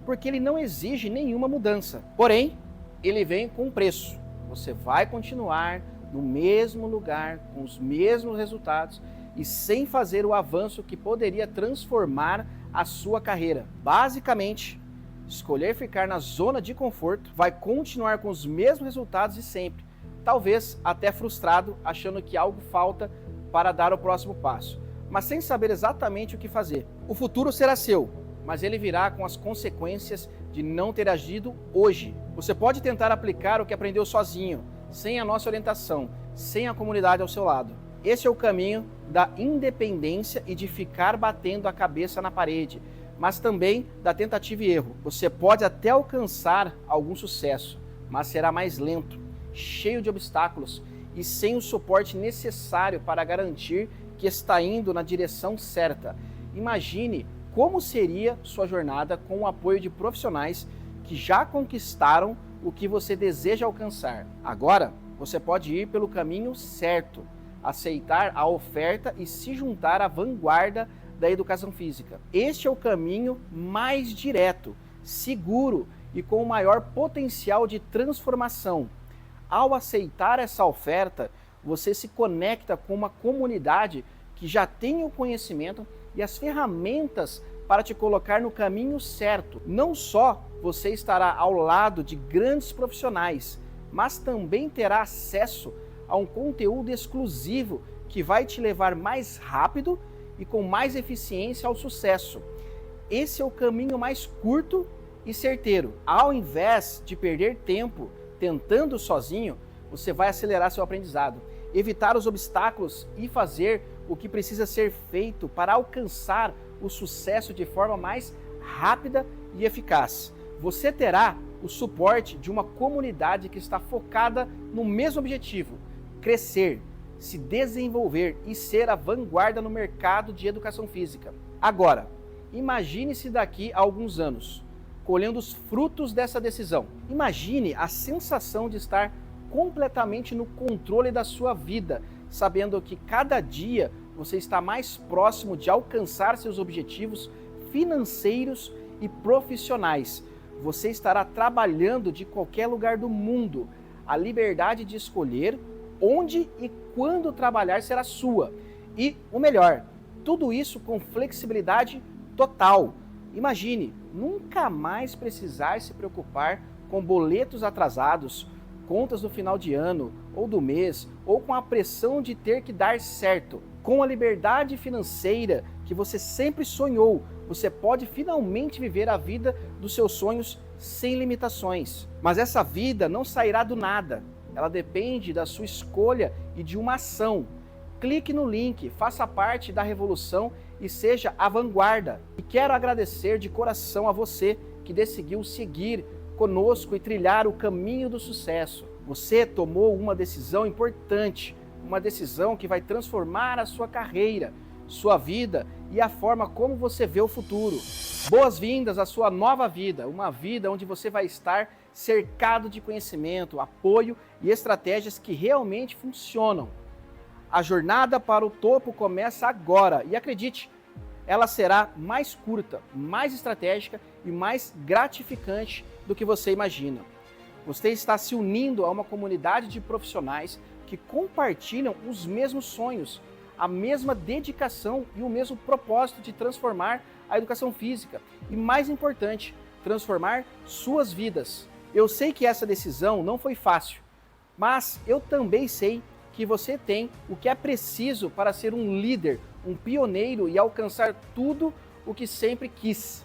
porque ele não exige nenhuma mudança. Porém, ele vem com um preço. Você vai continuar no mesmo lugar, com os mesmos resultados e sem fazer o avanço que poderia transformar a sua carreira. Basicamente, escolher ficar na zona de conforto, vai continuar com os mesmos resultados de sempre, talvez até frustrado, achando que algo falta para dar o próximo passo, mas sem saber exatamente o que fazer. O futuro será seu, mas ele virá com as consequências de não ter agido hoje. Você pode tentar aplicar o que aprendeu sozinho, sem a nossa orientação, sem a comunidade ao seu lado. Esse é o caminho da independência e de ficar batendo a cabeça na parede, mas também da tentativa e erro. Você pode até alcançar algum sucesso, mas será mais lento, cheio de obstáculos e sem o suporte necessário para garantir que está indo na direção certa. Imagine como seria sua jornada com o apoio de profissionais que já conquistaram o que você deseja alcançar. Agora, você pode ir pelo caminho certo, aceitar a oferta e se juntar à vanguarda da educação física. Este é o caminho mais direto, seguro e com o maior potencial de transformação. Ao aceitar essa oferta, você se conecta com uma comunidade que já tem o conhecimento e as ferramentas para te colocar no caminho certo. Não só você estará ao lado de grandes profissionais, mas também terá acesso a um conteúdo exclusivo que vai te levar mais rápido e com mais eficiência ao sucesso. Esse é o caminho mais curto e certeiro. Ao invés de perder tempo tentando sozinho, você vai acelerar seu aprendizado, evitar os obstáculos e fazer o que precisa ser feito para alcançar o sucesso de forma mais rápida e eficaz. Você terá o suporte de uma comunidade que está focada no mesmo objetivo: crescer, se desenvolver e ser a vanguarda no mercado de educação física. Agora, imagine-se daqui a alguns anos, colhendo os frutos dessa decisão. Imagine a sensação de estar completamente no controle da sua vida, sabendo que cada dia você está mais próximo de alcançar seus objetivos financeiros e profissionais. Você estará trabalhando de qualquer lugar do mundo. A liberdade de escolher onde e quando trabalhar será sua. E o melhor, tudo isso com flexibilidade total. Imagine, nunca mais precisar se preocupar com boletos atrasados, contas no final de ano ou do mês, ou com a pressão de ter que dar certo. Com a liberdade financeira que você sempre sonhou, você pode finalmente viver a vida dos seus sonhos sem limitações. Mas essa vida não sairá do nada. Ela depende da sua escolha e de uma ação. Clique no link, faça parte da revolução e seja a vanguarda. E quero agradecer de coração a você que decidiu seguir conosco e trilhar o caminho do sucesso. Você tomou uma decisão importante, uma decisão que vai transformar a sua carreira, sua vida e a forma como você vê o futuro. Boas-vindas à sua nova vida, uma vida onde você vai estar cercado de conhecimento, apoio e estratégias que realmente funcionam. A jornada para o topo começa agora e acredite, ela será mais curta, mais estratégica e mais gratificante do que você imagina. Você está se unindo a uma comunidade de profissionais que compartilham os mesmos sonhos, a mesma dedicação e o mesmo propósito de transformar a educação física e, mais importante, transformar suas vidas. Eu sei que essa decisão não foi fácil, mas eu também sei que você tem o que é preciso para ser um líder, um pioneiro e alcançar tudo o que sempre quis.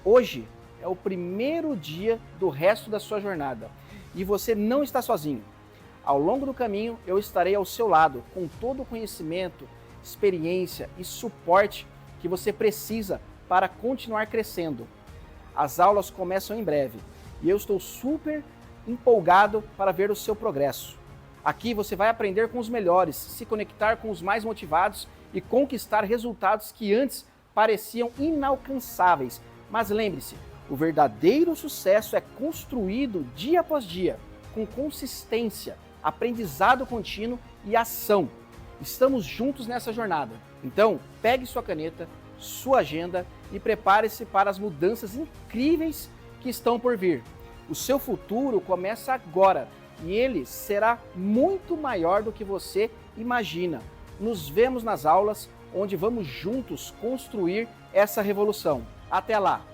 Hoje é o primeiro dia do resto da sua jornada e você não está sozinho. Ao longo do caminho, eu estarei ao seu lado com todo o conhecimento, experiência e suporte que você precisa para continuar crescendo. As aulas começam em breve e eu estou super empolgado para ver o seu progresso. Aqui você vai aprender com os melhores, se conectar com os mais motivados e conquistar resultados que antes pareciam inalcançáveis. Mas lembre-se, o verdadeiro sucesso é construído dia após dia, com consistência, aprendizado contínuo e ação. Estamos juntos nessa jornada. Então, pegue sua caneta, sua agenda e prepare-se para as mudanças incríveis que estão por vir. O seu futuro começa agora e ele será muito maior do que você imagina. Nos vemos nas aulas, onde vamos juntos construir essa revolução. Até lá!